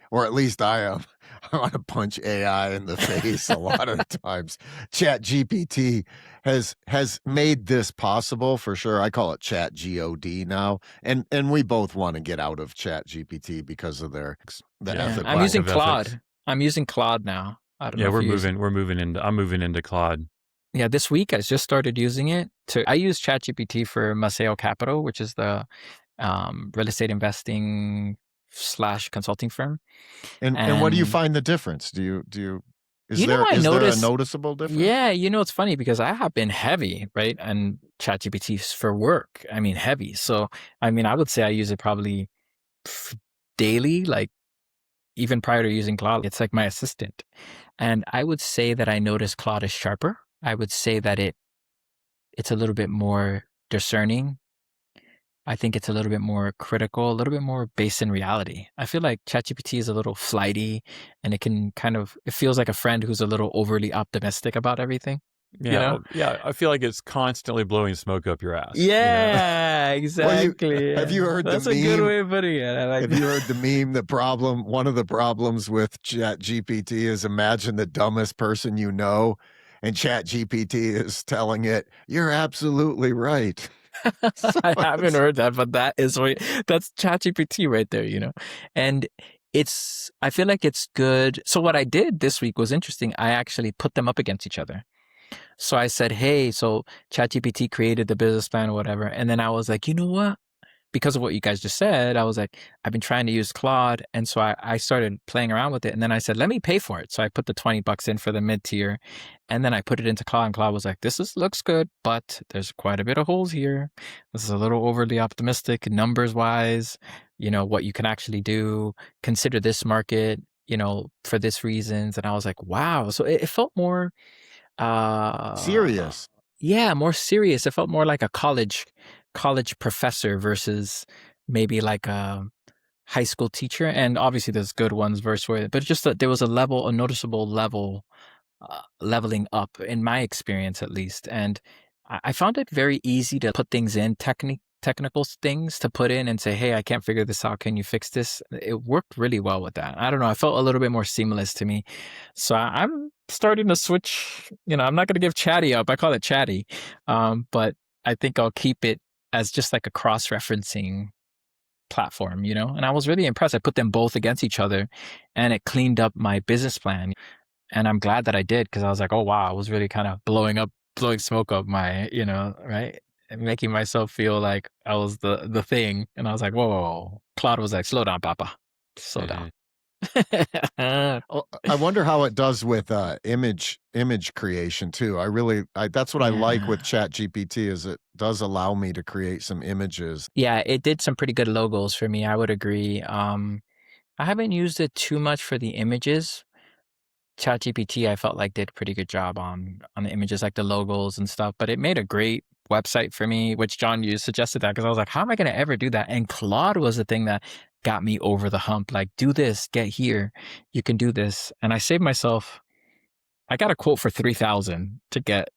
or at least I am. I want to punch AI in the face a lot of times. ChatGPT has made this possible for sure. I call it ChatGOD now, and we both want to get out of ChatGPT because of the ethical. I'm using Claude. I'm using Claude now. I don't know. I'm moving into Claude. Yeah, this week I just started using it. I use ChatGPT for Maseo Capital, which is the real estate investing / consulting firm. And what do you find the difference? Is there a noticeable difference? Yeah, it's funny because I have been heavy, right? And ChatGPT for work. I mean, heavy. So, I would say I use it probably daily, like even prior to using Claude. It's like my assistant. And I would say that I notice Claude is sharper. I would say that it's a little bit more discerning. I think it's a little bit more critical, a little bit more based in reality. I feel like ChatGPT is a little flighty and it feels like a friend who's a little overly optimistic about everything. Yeah, I feel like it's constantly blowing smoke up your ass. Yeah, exactly. Have you heard That's the meme? That's a good way of putting it. Have you heard the meme? One of the problems with ChatGPT is imagine the dumbest person you know, and ChatGPT is telling it, "You're absolutely right." I haven't heard that, but that's ChatGPT right there, and I feel like it's good. So what I did this week was interesting. I actually put them up against each other. So I said, hey, so ChatGPT created the business plan or whatever. And then I was like, you know what? Because of what you guys just said, I was like, I've been trying to use Claude. And so I started playing around with it. And then I said, let me pay for it. So I put the $20 in for the mid-tier. And then I put it into Claude. And Claude was like, looks good, but there's quite a bit of holes here. This is a little overly optimistic numbers-wise. What you can actually do. Consider this market, for this reasons. And I was like, wow. So it felt more... serious. Yeah, more serious. It felt more like a college professor versus maybe like a high school teacher. And obviously there's good ones versus where, but just that there was a noticeable level, leveling up in my experience at least. And I found it very easy to put things in, technical things to put in and say, hey, I can't figure this out. Can you fix this? It worked really well with that. I don't know. I felt a little bit more seamless to me. So I'm starting to switch. I'm not going to give Chatty up. I call it Chatty. But I think I'll keep it as just like a cross-referencing platform, And I was really impressed. I put them both against each other and it cleaned up my business plan. And I'm glad that I did because I was like, oh, wow, I was really kind of blowing smoke up my, right? And making myself feel like I was the thing. And I was like, whoa. Claude was like, slow down, Papa. Slow down. I wonder how it does with image creation too. That's what I like with ChatGPT is it does allow me to create some images. Yeah, it did some pretty good logos for me. I would agree. I haven't used it too much for the images. ChatGPT, I felt like did a pretty good job on the images, like the logos and stuff. But it made a great website for me, which John suggested that because I was like, how am I going to ever do that? And Claude was the thing that got me over the hump. Like, do this, get here, you can do this. And I saved myself. I got a quote for $3,000 to get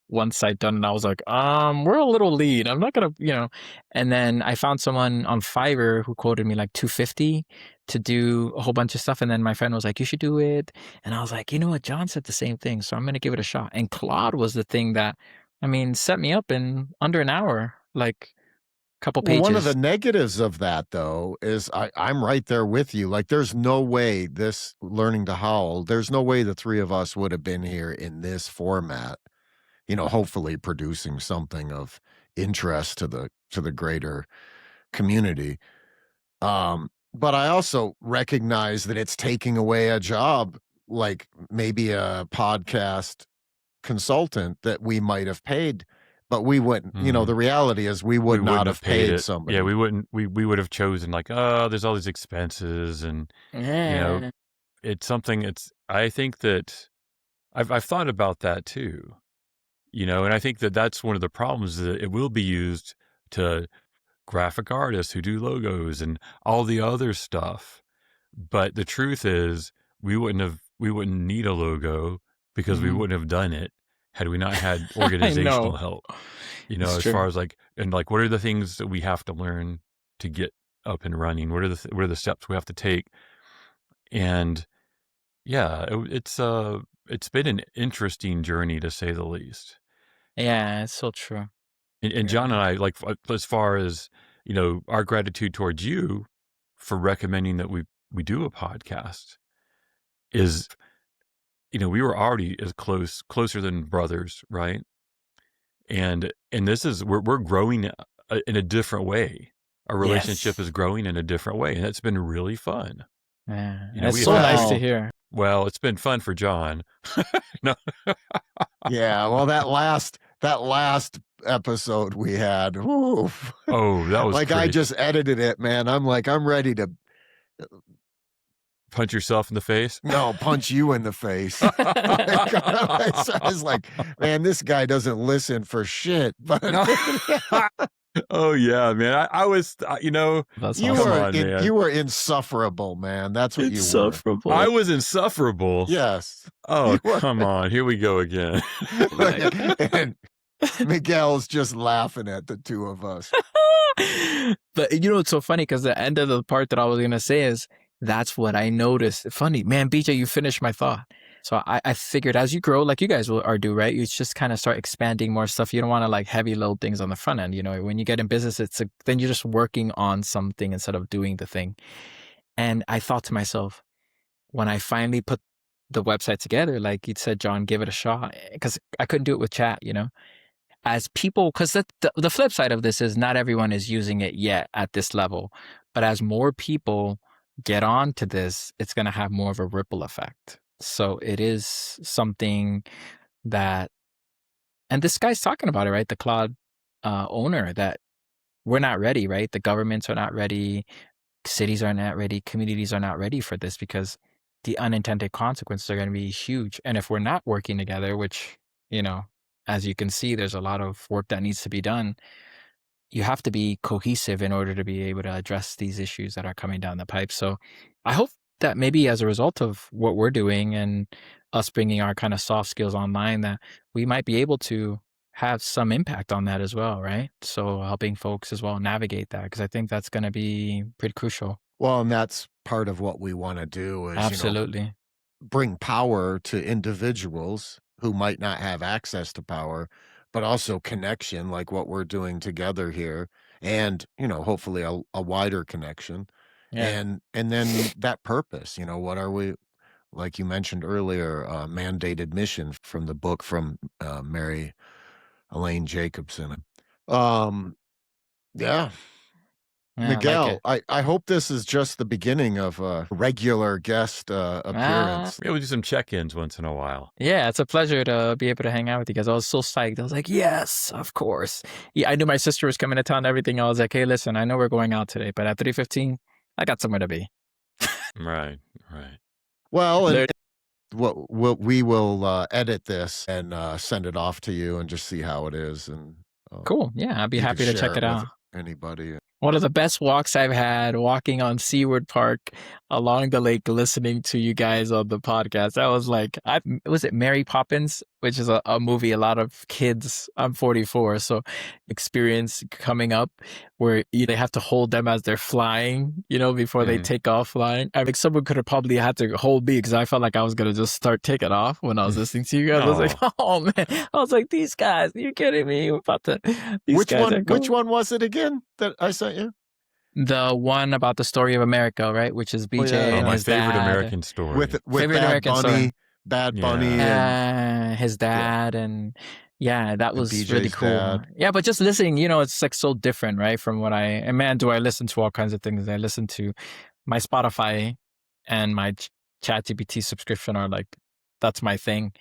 one site done, and I was like, we're a little lean. I'm not gonna, And then I found someone on Fiverr who quoted me like $250 to do a whole bunch of stuff. And then my friend was like, you should do it. And I was like, you know what? John said the same thing, so I'm gonna give it a shot. And Claude was the thing that, set me up in under an hour, like a couple pages. Well, one of the negatives of that, though, is I'm right there with you. Like, there's no way this Learning to Howl, there's no way the three of us would have been here in this format, hopefully producing something of interest to the greater community. But I also recognize that it's taking away a job, like maybe a podcast consultant that we might have paid, but we wouldn't. The reality is we would not have paid somebody. Yeah, we wouldn't. We would have chosen like, there's all these expenses, and it's something. I think that I've thought about that too. And I think that that's one of the problems, that it will be used to graphic artists who do logos and all the other stuff. But the truth is, we wouldn't need a logo, because we wouldn't have done it had we not had organizational help. As far as like, and like, what are the things that we have to learn to get up and running? What are the steps we have to take? And yeah, it's been an interesting journey, to say the least. Yeah, it's so true. And John and I, like, as far as, our gratitude towards you for recommending that we do a podcast is, we were already closer than brothers, right? And this is, we're growing in a different way. Our relationship is growing in a different way, and it's been really fun. Yeah, it's so nice to hear. Well, it's been fun for John. No. Yeah, well, that last episode we had, oof. Oh, that was like great. I just edited it, man. I'm ready to punch yourself in the face. No, punch you in the face. I was like, man, this guy doesn't listen for shit. But oh yeah, man. I was, That's you awesome. you were insufferable, man. That's what insufferable. you were. I was insufferable. Yes. Oh, come on. Here we go again. And Miguel's just laughing at the two of us. But it's so funny, because the end of the part that I was gonna say is, that's what I noticed. Funny, man, BJ, you finished my thought. So I figured, as you grow, like you guys do, right? You just kind of start expanding more stuff. You don't want to like heavy load things on the front end. When you get in business, then you're just working on something instead of doing the thing. And I thought to myself, when I finally put the website together, like you said, John, give it a shot, because I couldn't do it with chat, as people, because the flip side of this is not everyone is using it yet at this level. But as more people get on to this, it's going to have more of a ripple effect. So it is something that, and this guy's talking about it, right? The Claude owner, that we're not ready, right? The governments are not ready. Cities are not ready. Communities are not ready for this, because the unintended consequences are going to be huge. And if we're not working together, which, as you can see, there's a lot of work that needs to be done. You have to be cohesive in order to be able to address these issues that are coming down the pipe. So I hope that maybe as a result of what we're doing and us bringing our kind of soft skills online, that we might be able to have some impact on that as well, right? So helping folks as well navigate that, because I think that's going to be pretty crucial. Well, and that's part of what we want to do is absolutely bring power to individuals who might not have access to power, but also connection, like what we're doing together here, and hopefully a wider connection. And then that purpose, what are we, like you mentioned earlier, mandated mission from the book from Mary Elaine Jacobson. Yeah, Miguel, I hope this is just the beginning of a regular guest appearance. We'll do some check-ins once in a while. Yeah, it's a pleasure to be able to hang out with you guys. I was so psyched. I was like, yes, of course. Yeah, I knew my sister was coming to town and everything. I was like, hey, listen, I know we're going out today, but at 3:15, I got somewhere to be. Right. Well, and we will edit this and send it off to you and just see how it is. And cool. Yeah, I'd be happy to check it out. Anybody. One of the best walks I've had, walking on Seaward Park along the lake, listening to you guys on the podcast. That was like, was it Mary Poppins, which is a movie a lot of kids, I'm 44, so experience coming up where they have to hold them as they're flying, before they take off flying. I mean, someone could have probably had to hold me because I felt like I was going to just start taking off when I was listening to you guys. I was like, oh man, I was like, these guys, are you kidding me? Which one was it again that I sent you? The one about the story of America, right? Which is BJ and my his favorite dad. American story. With Favorite American story. Bad Bunny, and his dad, and that was BJ's really cool. dad. Yeah, but just listening, it's like so different, right? From what and man, do I listen to all kinds of things. I listen to my Spotify and my ChatGPT subscription are like, that's my thing.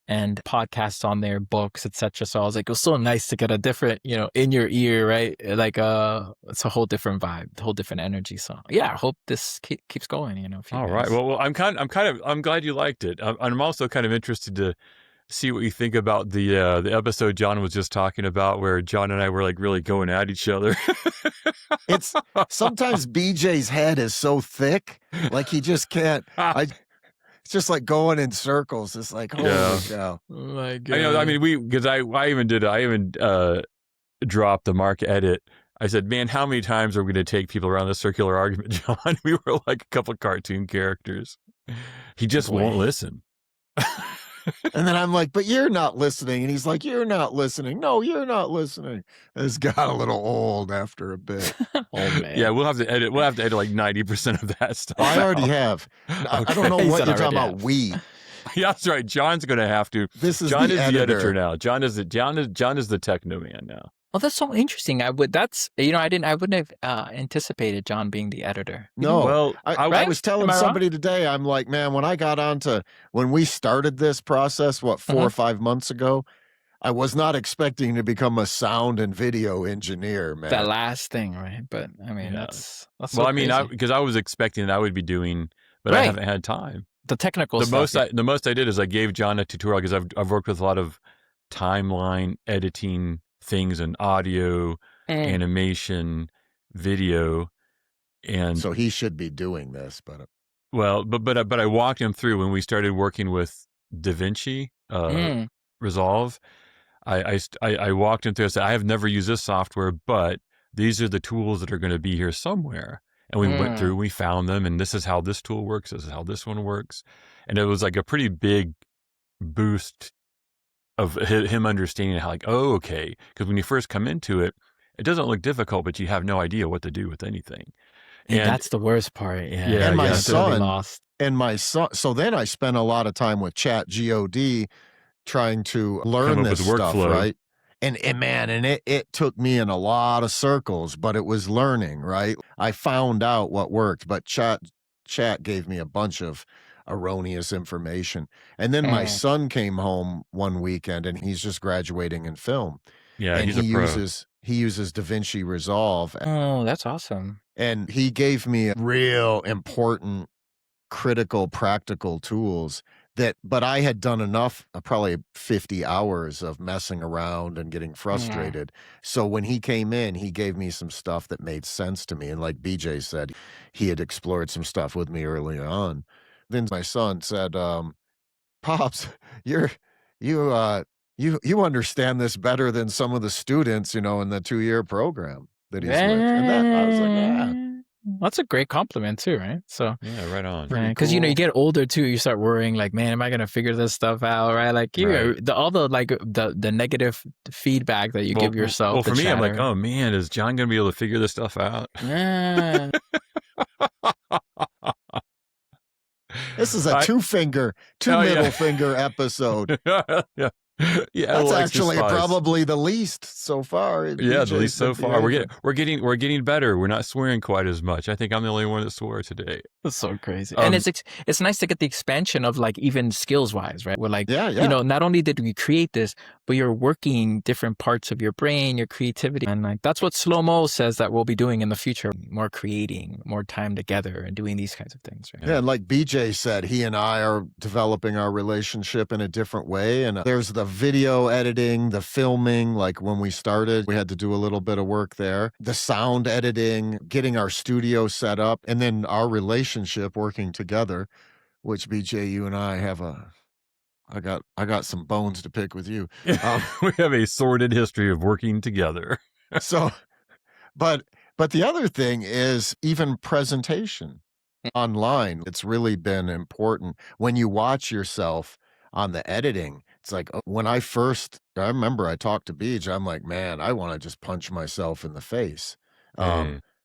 And podcasts on there, books, etc. So I was like, it was so nice to get a different, in your ear, right? Like, it's a whole different vibe, a whole different energy. So yeah, I hope this keeps going. All right. Well, I'm glad you liked it. I'm also kind of interested to see what you think about the episode John was just talking about, where John and I were like really going at each other. It's sometimes BJ's head is so thick, like he just can't. It's just like going in circles. It's like, holy cow. Oh my God. I mean, because I even dropped the mark edit. I said, man, how many times are we going to take people around the circular argument, John? We were like a couple cartoon characters. He just won't listen. And then I'm like, but you're not listening. And he's like, you're not listening. No, you're not listening. It's got a little old after a bit. Oh, man. Yeah, we'll have to edit like 90% of that stuff. I already have. I don't know what you're talking about. We. Yeah, that's right. John's going to have to. John is the editor now. John is the techno man now. Oh, that's so interesting. I wouldn't have anticipated John being the editor. No. Well, I was telling somebody today, I'm like, man, when we started this process, 4 or 5 months ago, I was not expecting to become a sound and video engineer, man. That last thing, right? But I mean, that's well, so I mean, because I was expecting that I would be doing, but I haven't had time. The technical stuff. The most I did is I gave John a tutorial because I've worked with a lot of timeline editing things in audio, animation, video, and so he should be doing this, but I walked him through when we started working with DaVinci Resolve. I walked him through. I said, I have never used this software, but these are the tools that are going to be here somewhere. And we went through, we found them, and this is how this tool works. This is how this one works, and it was like a pretty big boost of him understanding how, like, oh, okay. Because when you first come into it, it doesn't look difficult, but you have no idea what to do with anything. And that's the worst part. Yeah. And my son, so then I spent a lot of time with ChatGPT trying to learn this stuff, right? And it took me in a lot of circles, but it was learning, right? I found out what worked, but Chat gave me a bunch of erroneous information. And then my son came home one weekend, and he's just graduating in film. Yeah, and he's a pro. He uses DaVinci Resolve. Oh, that's awesome. And he gave me real important, critical, practical tools but I had done enough, probably 50 hours of messing around and getting frustrated. So when he came in, he gave me some stuff that made sense to me. And like BJ said, he had explored some stuff with me early on. Then my son said, Pops, you understand this better than some of the students, in the 2-year program that he's with. And I was like, yeah. That's a great compliment too, right? So yeah, right on. Because you get older too, you start worrying like, man, am I gonna figure this stuff out, right? Like all the negative feedback that you give yourself. Well, for me, I'm like, oh man, is John gonna be able to figure this stuff out? Yeah. This is a two middle finger episode. Yeah. Yeah, that's actually probably the least so far. Yeah, the least so far. We're getting better. We're not swearing quite as much. I think I'm the only one that swore today. That's so crazy. And it's nice to get the expansion of like even skills wise, right? We're like, you know, not only did we create this, but you're working different parts of your brain, your creativity. And like, that's what Slow-Mo says that we'll be doing in the future. More creating, more time together and doing these kinds of things. Right? Yeah. And like BJ said, he and I are developing our relationship in a different way. And there's the video editing, the filming. Like when we started, we had to do a little bit of work there. The sound editing, getting our studio set up, and then our relationship working together, which BJ, you and I have I got some bones to pick with you. We have a sordid history of working together. But the other thing is even presentation online. It's really been important when you watch yourself on the editing. It's like when I remember I talked to Beach, I'm like, man, I want to just punch myself in the face.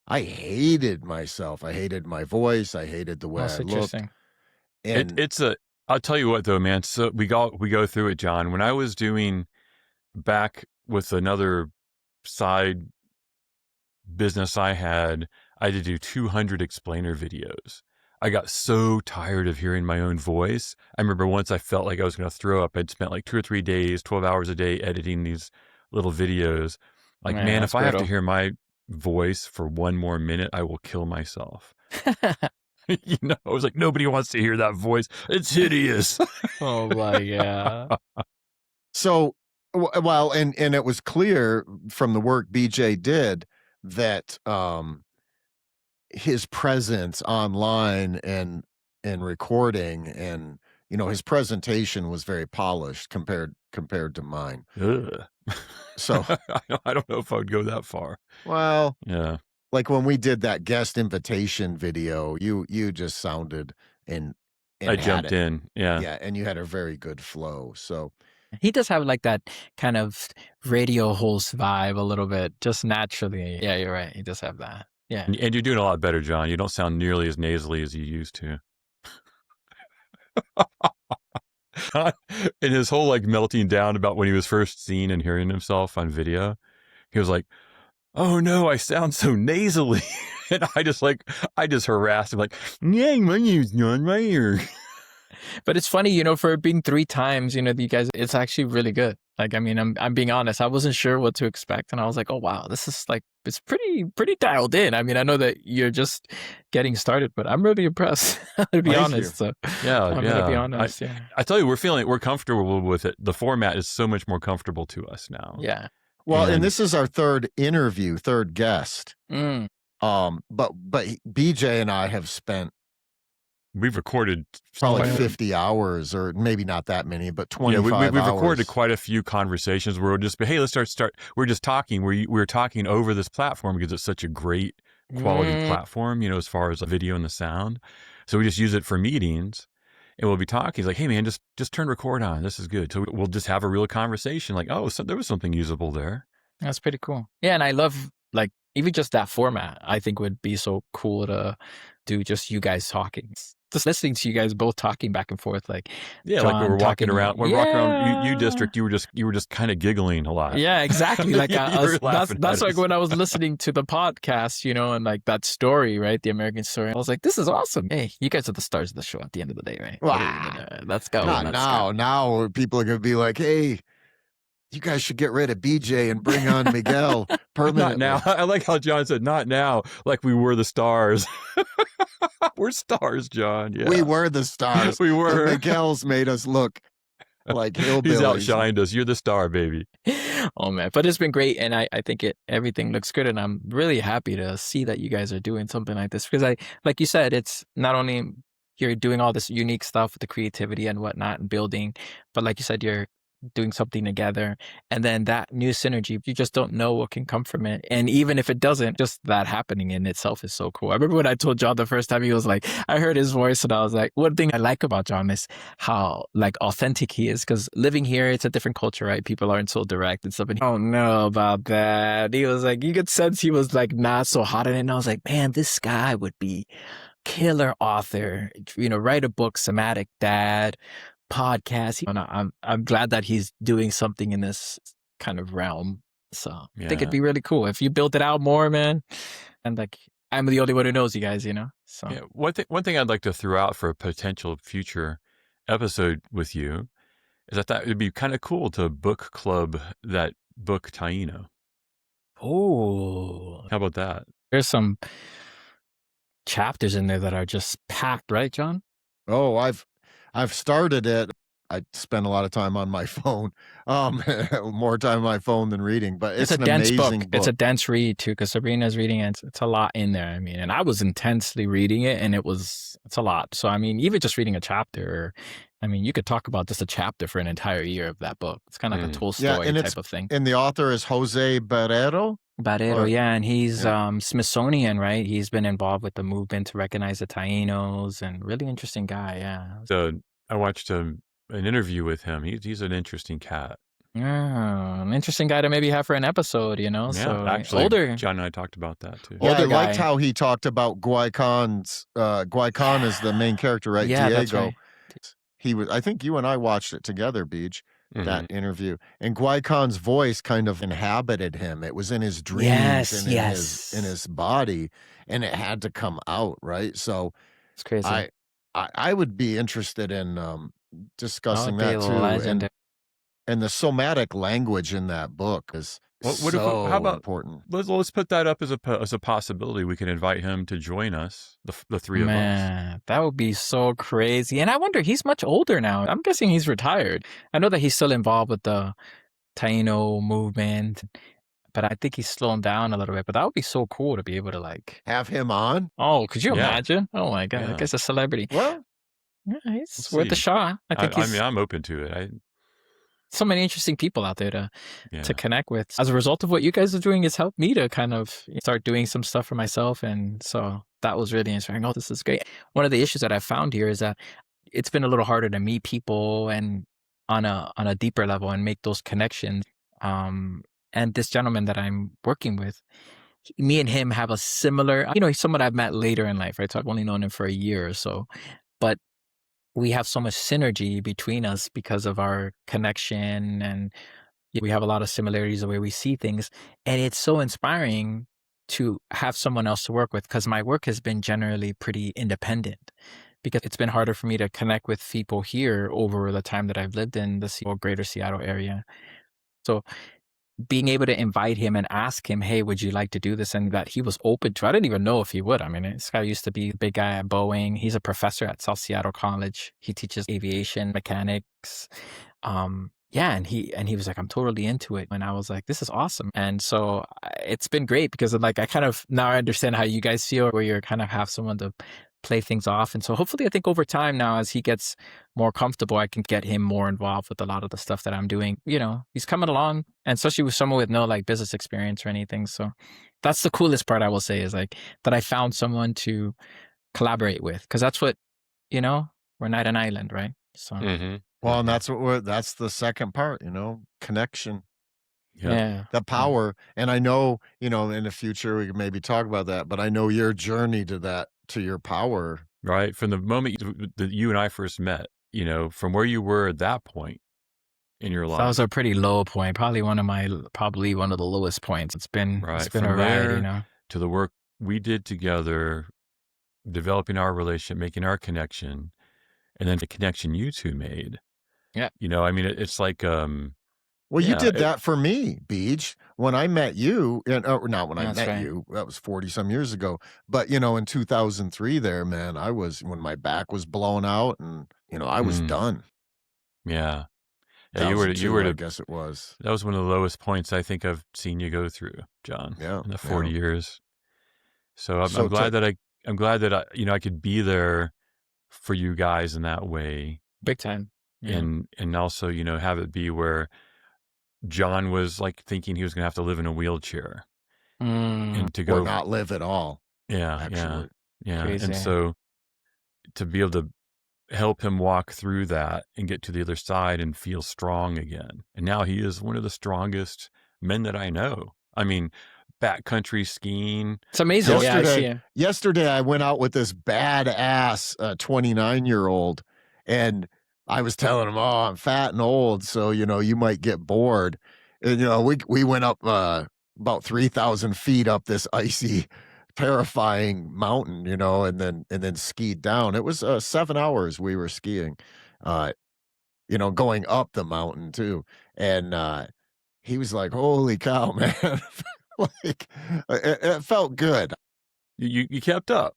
I hated myself. I hated my voice. I hated the way I looked. And I'll tell you what though, man. So we go through it, John. When I was doing back with another side business I had to do 200 explainer videos. I got so tired of hearing my own voice. I remember once I felt like I was going to throw up. I'd spent like 2 or 3 days, 12 hours a day editing these little videos. Like, man, if I have to hear my voice for 1 more minute, I will kill myself. You know, I was like, nobody wants to hear that voice. It's hideous. Oh my God. So, well, and it was clear from the work BJ did that his presence online and recording and, you know, his presentation was very polished compared to mine. So I don't know if I would go that far. Well, yeah. Like when we did that guest invitation video, you just sounded and I jumped in. Yeah. Yeah. And you had a very good flow. So he does have like that kind of radio host vibe a little bit, just naturally. Yeah, you're right. He does have that. Yeah. And you're doing a lot better, John. You don't sound nearly as nasally as you used to. And his whole like melting down about when he was first seen and hearing himself on video, he was like, oh no, I sound so nasally. And I just harassed him like, yeah, my name's John Rainier. But it's funny, you know, for it being 3 times, you know, you guys, it's actually really good. Like, I mean, I'm being honest. I wasn't sure what to expect. And I was like, oh, wow, this is like, it's pretty dialed in. I mean, I know that you're just getting started, but I'm really impressed, to be honest. So yeah, I'm going to be honest. I tell you, we're comfortable with it. The format is so much more comfortable to us now. Yeah. Well, and this is our third guest. But BJ and I have spent, we've recorded probably 50 hours, or maybe not that many, but 25 hours. We've recorded quite a few conversations where we'll just be, hey, let's start. We're just talking. We're talking over this platform because it's such a great quality platform, you know, as far as the video and the sound. So we just use it for meetings. And we'll be talking. He's like, hey, man, just turn record on. This is good. So we'll just have a real conversation like, oh, so there was something usable there. That's pretty cool. Yeah, and I love, like, even just that format, I think would be so cool to do just you guys talking. Just listening to you guys both talking back and forth, like John, like we were walking around. We're walking around U District. You were just kind of giggling a lot. Yeah, exactly. Like that's like when I was listening to the podcast, you know, and like that story, right, the American story. I was like, this is awesome. Hey, you guys are the stars of the show at the end of the day, right? Wow. Let's go. Not now. Now people are gonna be like, hey, you guys should get rid of BJ and bring on Miguel permanently. Not now. I like how John said, not now, like we were the stars. We're stars, John. Yeah. We were the stars. We were. And Miguel's made us look like hillbillies. He's outshined us. You're the star, baby. Oh, man. But it's been great. And I think everything looks good. And I'm really happy to see that you guys are doing something like this. Because like you said, it's not only you're doing all this unique stuff with the creativity and whatnot and building, but like you said, you're doing something together, and then that new synergy, you just don't know what can come from it. And even if it doesn't, just that happening in itself is so cool. I remember when I told John the first time, he was like, I heard his voice and I was like, one thing I like about John is how like authentic he is, because living here, it's a different culture, right? People aren't so direct and stuff. And I don't know about that. He was like, you could sense he was like not so hot in it. And I was like, man, this guy would be killer author, you know, write a book, Somatic Dad, podcast. I'm glad that he's doing something in this kind of realm. So I think it'd be really cool if you built it out more, man. And like I'm the only one who knows you guys, you know? So Yeah, one thing I'd like to throw out for a potential future episode with you is I thought it'd be kind of cool to book club that book Taino. oh, How about that? there's some chapters in there that are just packed, right, John? Oh, I've started it. I spend a lot of time on my phone, more time on my phone than reading, but It's it's a an dense book. amazing It's a book. dense read too, because Sabrina's reading it. It's a lot in there. I mean, and I was intensely reading it, and it's a lot. So I mean, even just reading a chapter, I mean, you could talk about just a chapter for an entire year of that book. It's kind of like a Yeah, Tolstoy and type of thing. the author is Jose Barrero. Barrero, yeah, and he's Yeah. Smithsonian, right? He's been involved with the movement to recognize the Tainos, and really interesting guy, yeah. So I watched an interview with him. He's an interesting cat. Yeah, an interesting guy to maybe have for an episode, you know? Yeah, So actually, older. John and I talked about that too. Well, I Older liked guy. how he talked about Guaycon's. Guaycon is the main character, right? Yeah, that's Diego. right. He was. I think you and I watched it together, Beach. That Mhm. interview, and Guaycon's voice kind of inhabited him. It was in his dreams Yes, and in yes. his body, and it had to come out, right? So It's crazy. I would be interested in That discussing would be that too, legendary. and the somatic language in that book is What if? How so about important. let's put that up as a possibility. We can invite him to join us, the three of us. Man, that would be so crazy. And I wonder, he's much older now. I'm guessing he's retired. I know that he's still involved with the Taino movement, but I think he's slowing down a little bit. But that would be so cool to be able to like, Have him on? oh, could you Yeah. imagine? Oh my God, that Yeah. guy's a celebrity. Well, Yeah, he's Let's worth a see. shot. I think I he's mean, I'm open to it. so many interesting people out there to Yeah. connect with. As a result of what you guys are doing, it's helped me to kind of start doing some stuff for myself. And so that was really inspiring. Oh, this is great. One of the issues that I found here is that it's been a little harder to meet people and on a deeper level and make those connections. And this gentleman that I'm working with, me and him have a similar, he's someone I've met later in life, right? So I've only known him for a year or so, but we have so much synergy between us because of our connection, and we have a lot of similarities the way we see things. And it's so inspiring to have someone else to work with, because my work has been generally pretty independent, because it's been harder for me to connect with people here over the time that I've lived in the greater Seattle area. So being able to invite him and ask him, hey, would you like to do this? And that he was open to, I didn't even know if he would. I mean, this guy used to be the big guy at Boeing. He's a professor at South Seattle College. He teaches aviation mechanics. Yeah, and he was like, I'm totally into it. And I was like, this is awesome. And so it's been great, because like, I kind of, now I understand how you guys feel, where you kind of have someone to play things off. And so hopefully, I think over time now, as he gets more comfortable, I can get him more involved with a lot of the stuff that I'm doing. He's coming along, and especially with someone with no like business experience or anything. So that's the coolest part, I will say, is like that I found someone to collaborate with, because that's what, we're not an island, right? So well, and that's the second part, connection. yeah, The power. And I know, in the future we can maybe talk about that, but I know your journey to your power. Right. From the moment that you and I first met, from where you were at that point in your life. That was a pretty low point, probably one of the lowest points. It's been Right. a From ride, there to the work we did together, developing our relationship, making our connection, and then the connection you two made. Yeah. I mean, it's like, well, you did that for me, Beach, when I met you, and not when I That's met right. you, that was 40 some years ago, but in 2003 there, man, when my back was blown out, and I was done. Yeah. Yeah, I guess it was. That was one of the lowest points I think I've seen you go through, John. Yeah, in the 40 years. So I'm So glad that I could be there for you guys in that way, Big time. Yeah. and also have it be where John was like thinking he was gonna have to live in a wheelchair and to or go, not live at all, yeah, actually. yeah, Crazy. and so to be able to help him walk through that and get to the other side and feel strong again. And now he is one of the strongest men that I know. I mean, backcountry skiing. It's amazing. Yesterday I went out with this badass 29-year-old, and I was telling him, "Oh, I'm fat and old, so you might get bored." And we went up about 3,000 feet up this icy terrifying mountain, and then skied down. It was 7 hours we were skiing, going up the mountain too. And he was like, "Holy cow, man!" Like it felt good. You kept up.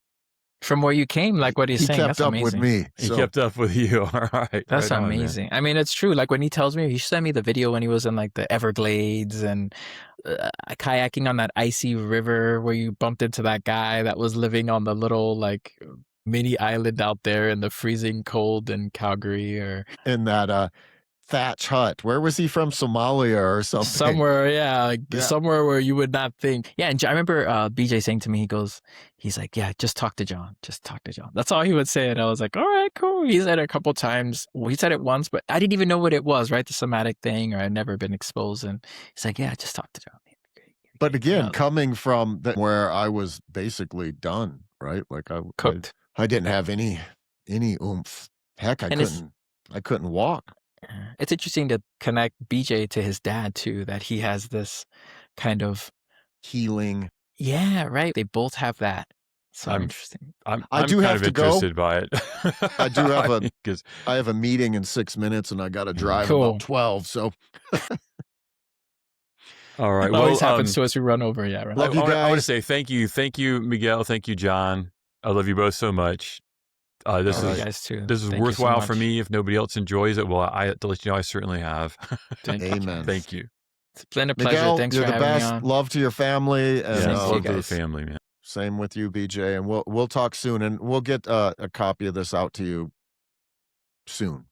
From where you came, like what he's He saying, kept that's up amazing. with me. He So kept up with you. All right. That's right on, man. amazing. I mean, it's true. Like when he tells me, he sent me the video when he was in like the Everglades and kayaking on that icy river where you bumped into that guy that was living on the little like mini island out there in the freezing cold in Calgary or in that thatch hut. Where was he from? Somalia or something? somewhere, yeah, like somewhere where you would not think. Yeah, and I remember BJ saying to me, he's like, yeah, just talk to John. Just talk to John. That's all he would say. And I was like, all right, cool. He said it a couple times. Well, he said it once, but I didn't even know what it was, right? The somatic thing, or I'd never been exposed. And he's like, yeah, just talk to John. But again, coming from where I was basically done, right? Like cooked. I didn't have any oomph. Heck, I couldn't walk. It's interesting to connect BJ to his dad too, that he has this kind of healing. Yeah, right. They both have that. So interesting. I do have to go. Interested by it. I do have I have a meeting in 6 minutes and I got to drive about 12. So. All right. It always happens to us. We run over. Yeah. Right. Love you guys. I want to say thank you, Miguel. Thank you, John. I love you both so much. This is worthwhile for me. If nobody else enjoys it, well, I have to let you know I certainly have. Amen. Thank you. It's been a pleasure. Miguel, thanks you're for the having best. me on. Love to your family. And, love to the family, man. Same with you, BJ. And we'll talk soon, and we'll get a copy of this out to you soon.